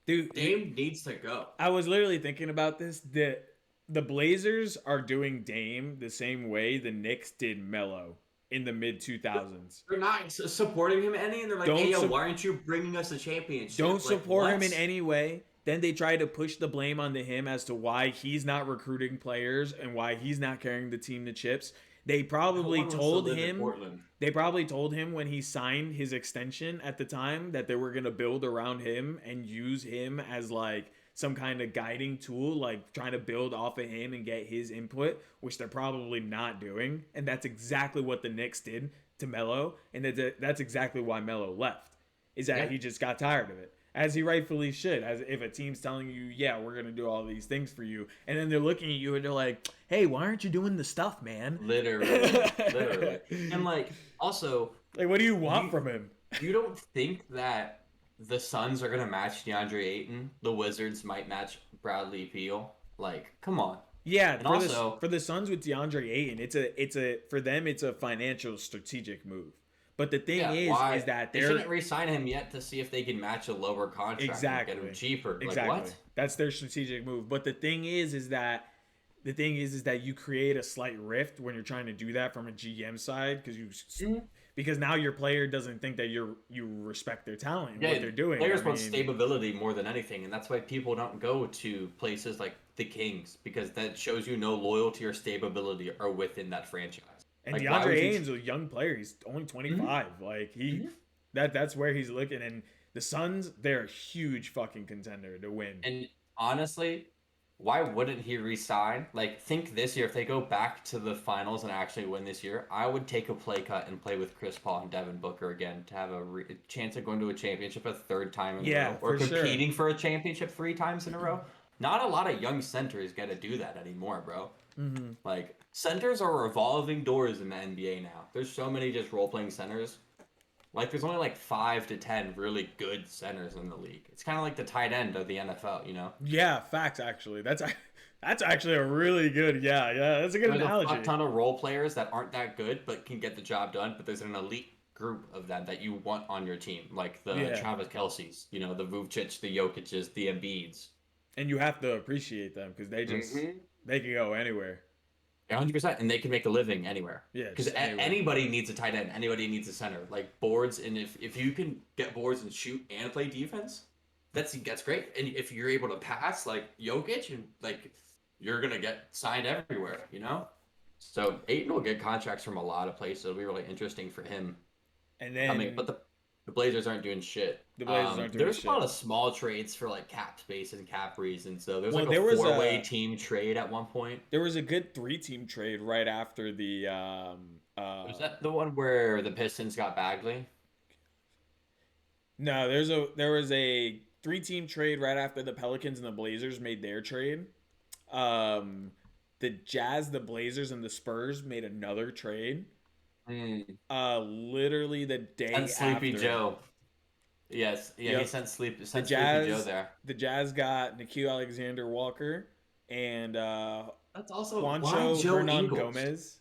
Dude, Dame needs to go. I was literally thinking about this. The Blazers are doing Dame the same way the Knicks did Melo in the mid-2000s. They're not supporting him any, and they're like, hey, yo, why aren't you bringing us a championship? Don't support him in any way. Then they try to push the blame onto him as to why he's not recruiting players and why he's not carrying the team to chips. They No probably one wants to told live in him. Portland. They probably told him when he signed his extension at the time that they were gonna build around him and use him as like some kind of guiding tool, like trying to build off of him and get his input, which they're probably not doing. And that's exactly what the Knicks did to Melo, and that's exactly why Melo left. Is that Yeah. he just got tired of it, as he rightfully should. As if a team's telling you, yeah, we're gonna do all these things for you, and then they're looking at you and they're like, hey, why aren't you doing the stuff, man? Literally, literally. And like also, Like, what do you want you from him? you don't think that the Suns are gonna match DeAndre Ayton? The Wizards might match Bradley Beal. Like, come on. Yeah, And for the also, for the Suns with DeAndre Ayton, it's a for them it's a financial strategic move. But the thing yeah, is why that they they're shouldn't re-sign him yet to see if they can match a lower contract and get him exactly cheaper. Like exactly what? that's their strategic move. But the thing is that you create a slight rift when you're trying to do that from a GM side Mhm. because now your player doesn't think that you respect their talent and what Yeah, they're doing. I players want mean, stability more than anything, and that's why people don't go to places like the Kings because that shows you no loyalty or stability are within that franchise. and Like, why DeAndre would you? Ayton's a young player. He's only Mhm, 25. Like mhm. that's where he's looking. And the Suns, they're a huge fucking contender to win. And honestly, why wouldn't he resign? Like, think this year if they go back to the finals and actually win this year, I would take a play cut and play with Chris Paul and Devin Booker again to have a chance of going to a championship a third time in a Yeah, row or for sure. competing for a championship 3 times in a row. Not a lot of young centers get to do that anymore, bro. Mm-hmm. Like, centers are revolving doors in the NBA now. There's so many just role playing centers. Like, there's only like 5 to 10 really good centers in the league. It's kind of like the tight end of the NFL, you know? Yeah, facts. Actually, that's actually a really good. Yeah. That's a good There's a fuck analogy. ton of role players that aren't that good but can get the job done, but there's an elite group of them that you want on your team, like the Yeah, Travis Kelce's, you know, the Vuvcic, the Jokic's, the Embiid's. and you have to appreciate them because Mm-hmm. they can go anywhere. 100%, and they can make a living anywhere. Yeah, Because just anywhere. anybody needs a tight end, anybody needs a center. Like boards, and if you can get boards and shoot and play defense, that's great. And if you're able to pass like Jokic, and like you're gonna get signed everywhere, you know. So Aiton will get contracts from a lot of places. It'll be really interesting for him. And I mean, then but the Blazers aren't doing shit. the Blazers aren't doing There's a lot shit. of small trades for like cap space and cap reasons. So there's Well, like a there was four-way a team trade at one point. there was a good 3 team trade right after the Was that the one where the Pistons got Bagley? no, there was a 3 team trade right after the Pelicans and the Blazers made their trade. Um, the Jazz, the Blazers, and the Spurs made another trade. Hmm. Literally the day Sent Sleepy after. Joe. Yes, yeah, he Yep. sent The Sleepy Joe Jazz, there. the Jazz got Nikhil Alexander Walker and That's also why Juancho Joe Hernan Ingles. Gomez.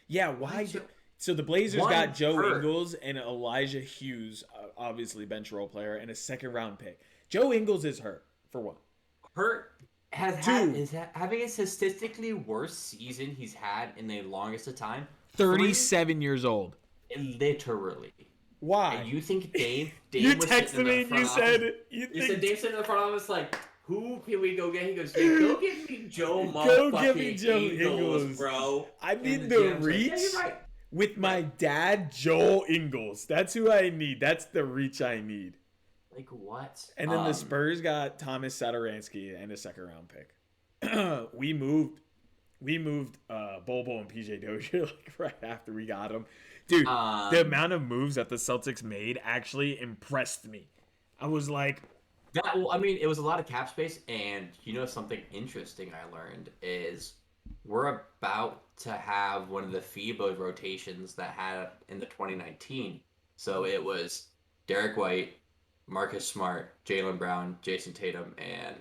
Yeah, Why Joe? So the Blazers One got Joe hurt. Ingles and Elijah Hughes, obviously bench role player, and a second-round pick. Joe Ingles is hurt for one. Hurt Two, having a statistically worst season he's had in the longest of time. 37 years old. Literally. Why? And you think Dame You was sitting texted in me the and front you office? said You said Dame sitting in the front office like, who can we go get? He goes, yeah, go get me Joe Go get me motherfucking Joe Ingles, Ingles. bro. I And need the the GM's like, reach yeah, you're right. with my dad, Joel Ingles. That's who I need. That's the reach I need. Like what? And then the Spurs got Thomas Satoransky and a second-round pick. we moved Bobo and PJ Dozier like right after we got him. Dude, the amount of moves that the Celtics made actually impressed me. I was like, well, I mean, it was a lot of cap space, and you know something interesting I learned is we're about to have one of the FIBA rotations that had in the 2019. So it was Derek White, Marcus Smart, Jaylen Brown, Jason Tatum, and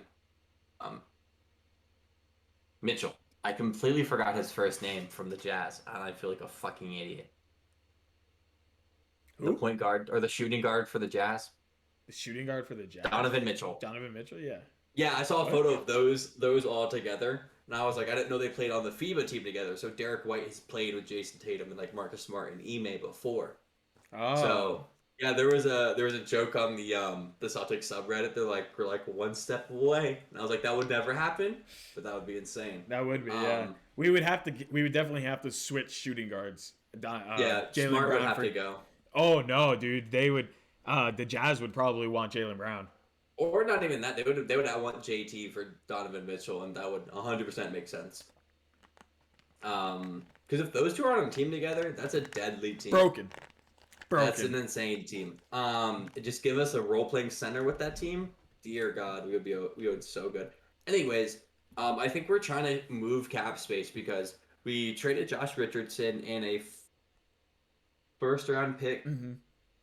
Mitchell. I completely forgot his first name from the Jazz, and I feel like a fucking idiot. The who? point guard or the shooting guard for the Jazz, The shooting guard for the Jazz. Donovan Mitchell. Donovan Mitchell, yeah. Yeah, I saw a What? photo of those all together, and I was like, I didn't know they played on the FIBA team together. So Derek White has played with Jason Tatum and like Marcus Smart and Ime before. Oh. So Yeah, there was a joke on the Celtics subreddit. They're like, we're like one step away, and I was like, that would never happen, but that would be insane. That would be, yeah. Um, We would definitely have to switch shooting guards. yeah, Jalen Smart would Brown have for. to go, Oh no, dude, they would. The Jazz would probably want Jalen Brown. or not even that. They would want JT for Donovan Mitchell, and that would 100% make sense. Because if those two are on a team together, that's a deadly team. Broken. That's an insane team. Just give us a role playing center with that team. Dear God, we would so good. Anyways, I think we're trying to move cap space because we traded Josh Richardson in a first round pick Mm-hmm.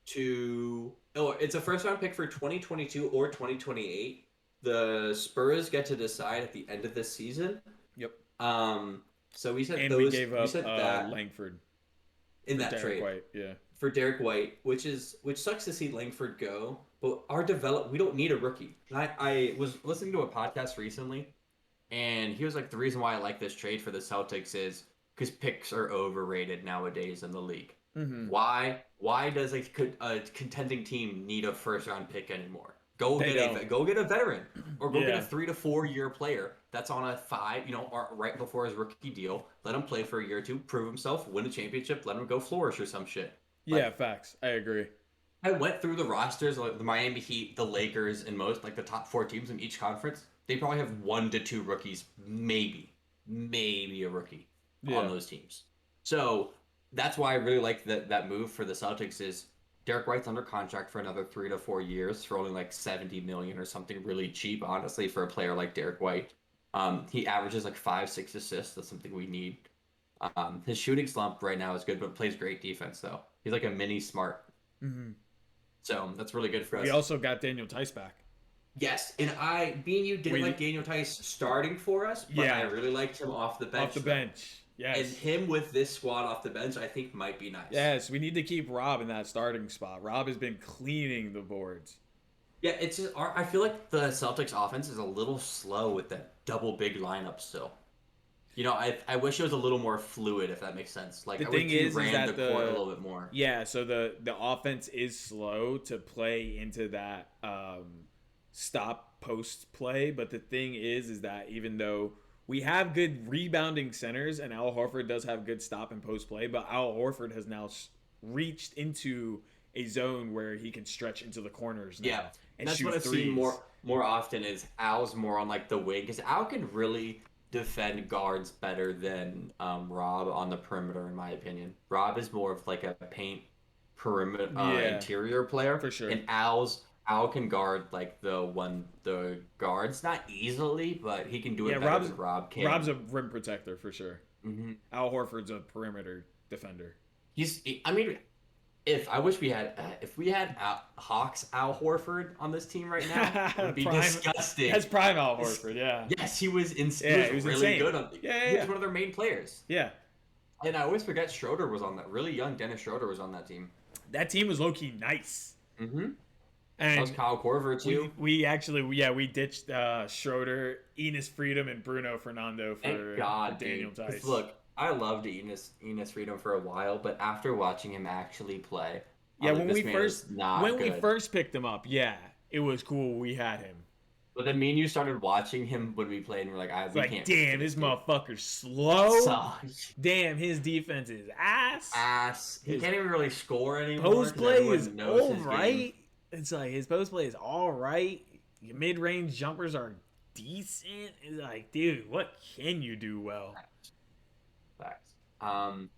to it's a first round pick for 2022 or 2028. The Spurs get to decide at the end of this season. Yep. So we said And those. we gave up We said that Langford in for that Derek trade. White. Yeah. For Derek White, which sucks to see Langford go, but we don't need a rookie. And I was listening to a podcast recently, and he was like, the reason why I like this trade for the Celtics is because picks are overrated nowadays in the league. Mm-hmm. Why does a contending team need a first round pick anymore? Go They get don't. go get a veteran, or go get Yeah. a 3 to 4 year player that's on a 5, or right before his rookie deal. Let him play for a year or two, prove himself, win a championship, let him go flourish or some shit. Yeah, Like, facts. I agree. I went through the rosters, like the Miami Heat, the Lakers, and most like the top 4 teams in each conference. They probably have 1 to 2 rookies, maybe a rookie on Yeah. those teams. So that's why I really like that move for the Celtics is Derek White's under contract for another 3 to 4 years for only like 70 million or something really cheap, honestly, for a player like Derek White. He averages like 5, 6 assists. That's something we need. His shooting slump right now is good, but plays great defense though. He's like a mini Smart. Mm-hmm. So that's really good for us. We also got Daniel Tice back. Yes, and being you didn't like Daniel Tice starting for us, but Yeah. I really liked him off the bench. Off the bench. Yes. And him with this squad off the bench, I think might be nice. Yes, we need to keep Rob in that starting spot. Rob has been cleaning the boards. Yeah, it's just, I feel like the Celtics offense is a little slow with that double big lineup still. I wish it was a little more fluid, if that makes sense. Like, The I thing wish you is ran that the court a little bit more. Yeah, so the offense is slow to play into that stop post play, but the thing is that even though we have good rebounding centers and Al Horford does have good stop and post play, but Al Horford has now reached into a zone where he can stretch into the corners now. Yeah, and that's shoot what I've threes. seen more often is Al's more on like the wing because Al can really defend guards better than Rob on the perimeter, in my opinion. Rob is more of like a paint perimeter interior player, for sure. And Al can guard like the guards not easily, but he can do it better than Rob can. Rob's a rim protector for sure. Mm-hmm. Al Horford's a perimeter defender. I mean, if we had Hawks Al Horford on this team right now, it would be disgusting. That's prime Al Horford, yeah. Yes, he was he was really insane. good on. Yeah, he was one of their main players. Yeah. And I always forget Schroeder was on that. Really young Dennis Schroeder was on that team. That team was low key nice. Mm-hmm. And that was Kyle Korver too. We ditched Schroeder, Enes Freedom, and Bruno Fernando for Daniel Tice. Look, I loved Enes Freedom for a while, but after watching him actually play, when we first picked him up, it was cool. We had him. But then me and you started watching him when we played, and we're like, can't. Damn, this motherfucker's slow. Damn, his defense is ass. He can't even really score anymore. Post play is all right. It's like his post play is all right. Mid range jumpers are decent. It's like, dude, what can you do well? Facts. Another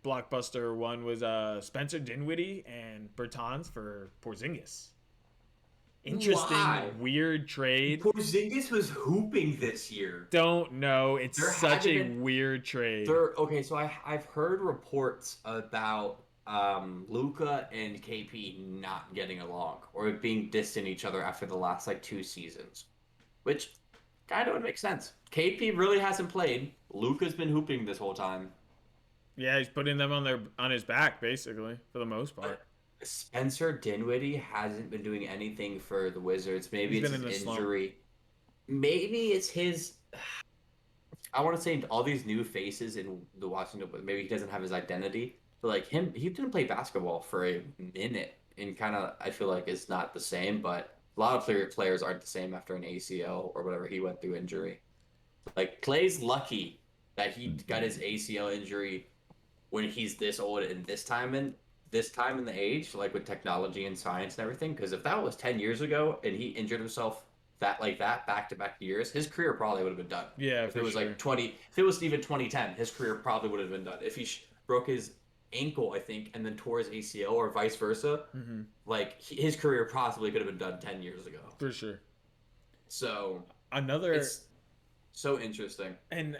blockbuster one was Spencer Dinwiddie and Bertans for Porzingis. Interesting, weird trade. Porzingis was hooping this year. Don't know. It's such a weird trade. Okay, so I've heard reports about Luka and KP not getting along or being distant each other after the last 2 seasons, which kind of would make sense. KP really hasn't played. Luka's been hooping this whole time. Yeah, he's putting them on his back basically for the most part. Spencer Dinwiddie hasn't been doing anything for the Wizards. Maybe it's his injury. Slump. Maybe it's his. I want to say all these new faces in the Washington. Maybe he doesn't have his identity. But like him, he didn't play basketball for a minute, and kind of I feel like it's not the same. But a lot of players aren't the same after an ACL or whatever he went through injury. Like Clay's lucky that he got his ACL injury when he's this old and this time in the age, like with technology and science and everything. Because if that was 10 years ago and he injured himself that back to back years, his career probably would have been done. Yeah, If it for was sure. like 20, if it was even 2010, his career probably would have been done. If he broke his ankle, I think, and then tore his ACL or vice versa, Mm-hmm. like his career possibly could have been done 10 years ago. For sure. So Another it's so interesting. and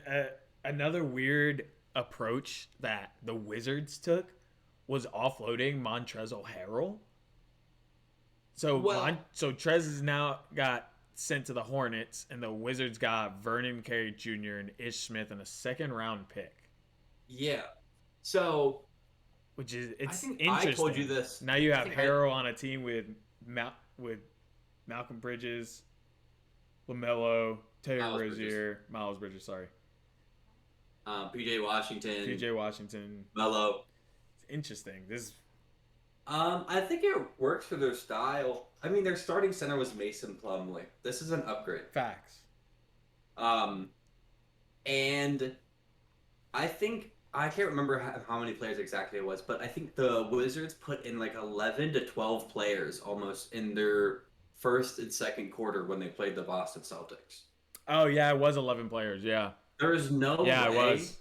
another weird approach that the Wizards took was offloading Montrezl Harrell. Well, So Trez has now got sent to the Hornets, and the Wizards got Vernon Carey Jr. and Ish Smith and a second round pick, yeah. So which is I it's think I told you interesting. this. Now you I have think I Harrell on a team with with Malcolm Bridges, Lamelo, Terry Miles Bridges, Rozier, Miles Bridges, sorry, PJ Washington, PJ Washington. Melo. It's interesting. This I think it works for their style. I mean, their starting center was Mason Plumlee. This is an upgrade. facts. Um, and I think I can't remember how many players exactly it was, but I think the Wizards put in like 11 to 12 players almost in their first and second quarter when they played the Boston Celtics. Oh yeah, it was 11 players. Yeah, There's no yeah, it way was.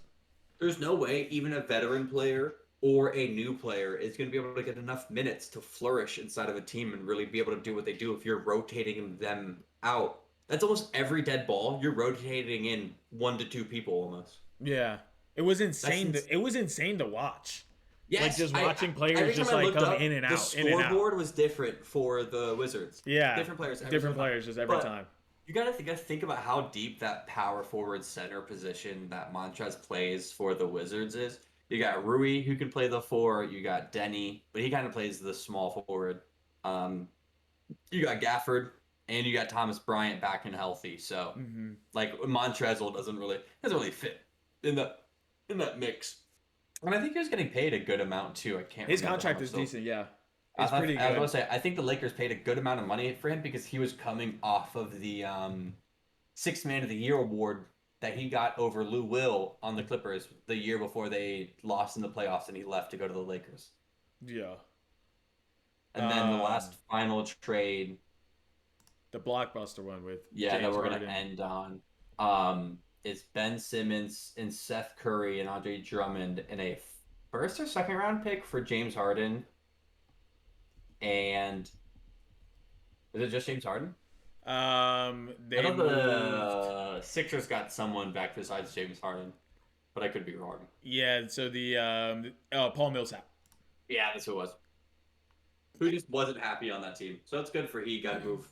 there's no way even a veteran player or a new player is going to be able to get enough minutes to flourish inside of a team and really be able to do what they do if you're rotating them out. That's almost every dead ball. You're rotating in 1 to 2 people almost. Yeah, it was That's insane. It was insane to watch. Like yes. just watching Every players time just I like looked come up, in and the out, in and out. scoreboard was different for the Wizards. Yeah, Different players every different single time. players just every But time. you gotta think about how deep that power forward center position that Montrez plays for the Wizards is. You got Rui who can play the four. You got Denny, but he kind of plays the small forward. Um, you got Gafford, and you got Thomas Bryant back and healthy. So Hmm. like Montrezl doesn't really fit in that mix. And I think he was getting paid a good amount too. I can't His remember how contract much is though. decent. Yeah, I, it's thought, pretty I was good. going to say, I think the Lakers paid a good amount of money for him because he was coming off of the Sixth Man of the Year award that he got over Lou Will on the Clippers the year before they lost in the playoffs and he left to go to the Lakers. Yeah. And then the last final trade, The blockbuster one with yeah, that James we're going to Harden. end on, is Ben Simmons and Seth Curry and Andre Drummond in a first or second round pick for James Harden. And is it just James Harden? I They thought moved. the Sixers got someone back besides James Harden, but I could be wrong. Yeah, so the Paul Millsap. Yeah, that's who it was. Who just wasn't happy on that team. So it's good for he got moved.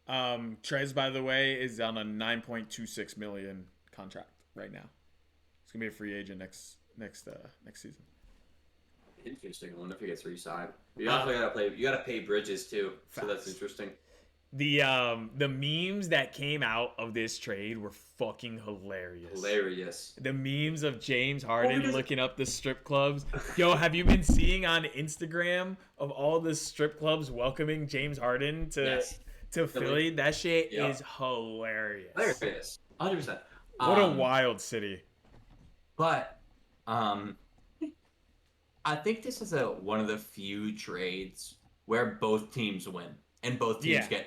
Trez, by the way, is on a 9.26 million contract right now. He's gonna be a free agent next season. Interesting. I wonder if he gets re-signed. You also gotta play. You gotta pay Bridges too. So that's Facts. interesting. The memes that came out of this trade were fucking hilarious. Hilarious. The memes of James Harden because- looking up the strip clubs. Yo, have you been seeing on Instagram of all the strip clubs welcoming James Harden to Yes. to Philly? That shit Yep. is hilarious. Hilarious. 100%. What a wild city. But I think this is one of the few trades where both teams win and both teams Yeah. get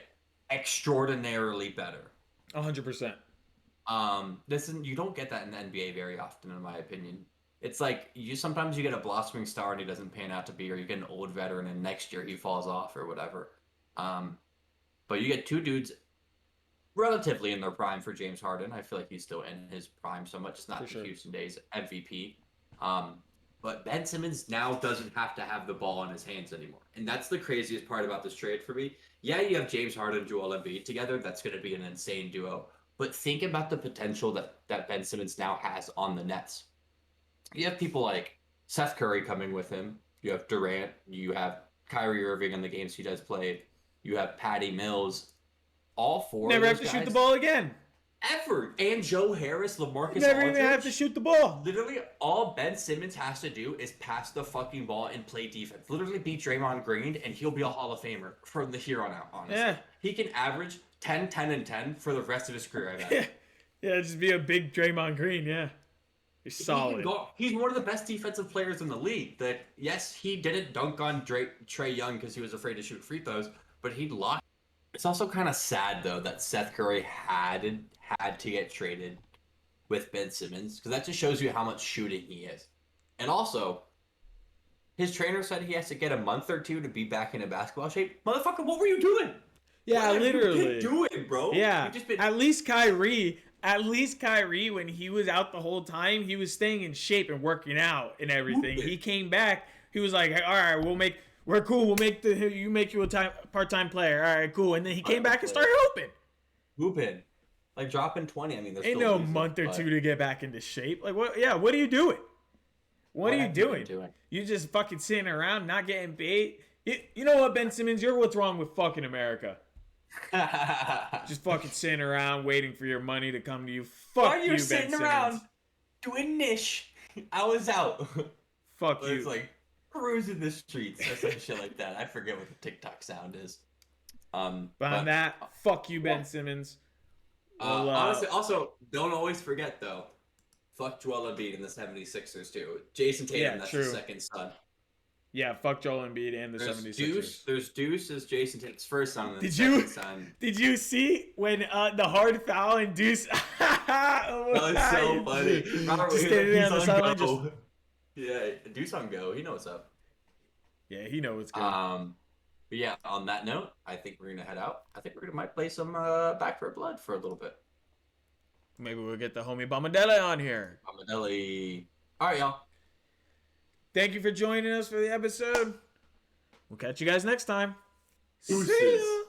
extraordinarily better. 100%. This is you don't get that in the NBA very often, in my opinion. It's like sometimes you get a blossoming star and he doesn't pan out to be, or you get an old veteran and next year he falls off or whatever. But you get two dudes relatively in their prime for James Harden. I feel like he's still in his prime so much. It's not For the sure. Houston days MVP. But Ben Simmons now doesn't have to have the ball in his hands anymore. And that's the craziest part about this trade for me. Yeah, you have James Harden and Joel Embiid together. That's going to be an insane duo. But think about the potential that Ben Simmons now has on the Nets. You have people like Seth Curry coming with him. You have Durant. You have Kyrie Irving in the games he does play. You have Patty Mills. All four Never of have those to shoot guys, the ball again. ever. And Joe Harris, LaMarcus You never Aldridge. even have to shoot the ball. Literally, all Ben Simmons has to do is pass the fucking ball and play defense. Literally beat Draymond Green, and he'll be a Hall of Famer from the here on out, honestly. Yeah. He can average 10, 10, and 10 for the rest of his career, I bet. Yeah, just be a big Draymond Green, yeah. He's solid. He's one of the best defensive players in the league. That, yes, he didn't dunk on Trae Young because he was afraid to shoot free throws, but he lost. It's also kind of sad, though, that Seth Curry had to get traded with Ben Simmons, because that just shows you how much shooting he is. And also, his trainer said he has to get a month or two to be back into basketball shape. Motherfucker, what were you doing? Yeah, what literally. Have you been doing, bro? Yeah. At least Kyrie, when he was out the whole time, he was staying in shape and working out and everything. He came back. He was like, all right, we're cool. We'll make you a part-time player. All right, cool. And then he came back and started hooping. Like dropping 20. I mean, there's ain't no month or two to get back into shape. Like what? Yeah, what are you doing? What are you doing? You just fucking sitting around, not getting paid. You know what, Ben Simmons? You're what's wrong with fucking America. Just fucking sitting around waiting for your money to come to you. Fuck While you, you're Ben sitting Simmons. around doing niche, I was out. Fuck But you. it's like cruising the streets or some shit like that. I forget what the TikTok sound is. But that, fuck you, Ben Simmons. Well, honestly, also, don't always forget, though, fuck Joel Embiid and the 76ers, too. Jason Tatum, that's his second son. Yeah, fuck Joel Embiid and the 76ers. There's Deuce as Jason Tatum's first son, and Did the second son. Did you see when the hard foul and Deuce? That was so funny. Robert, just standing there on the sideline. Yeah, Deuce on go. He knows what's up. Yeah, he knows what's good. But yeah, on that note, I think we're gonna head out. I think might play some Back for Blood for a little bit. Maybe we'll get the homie Bombadella on here. Bombadella. All right, y'all. Thank you for joining us for the episode. We'll catch you guys next time. Deuces. See ya.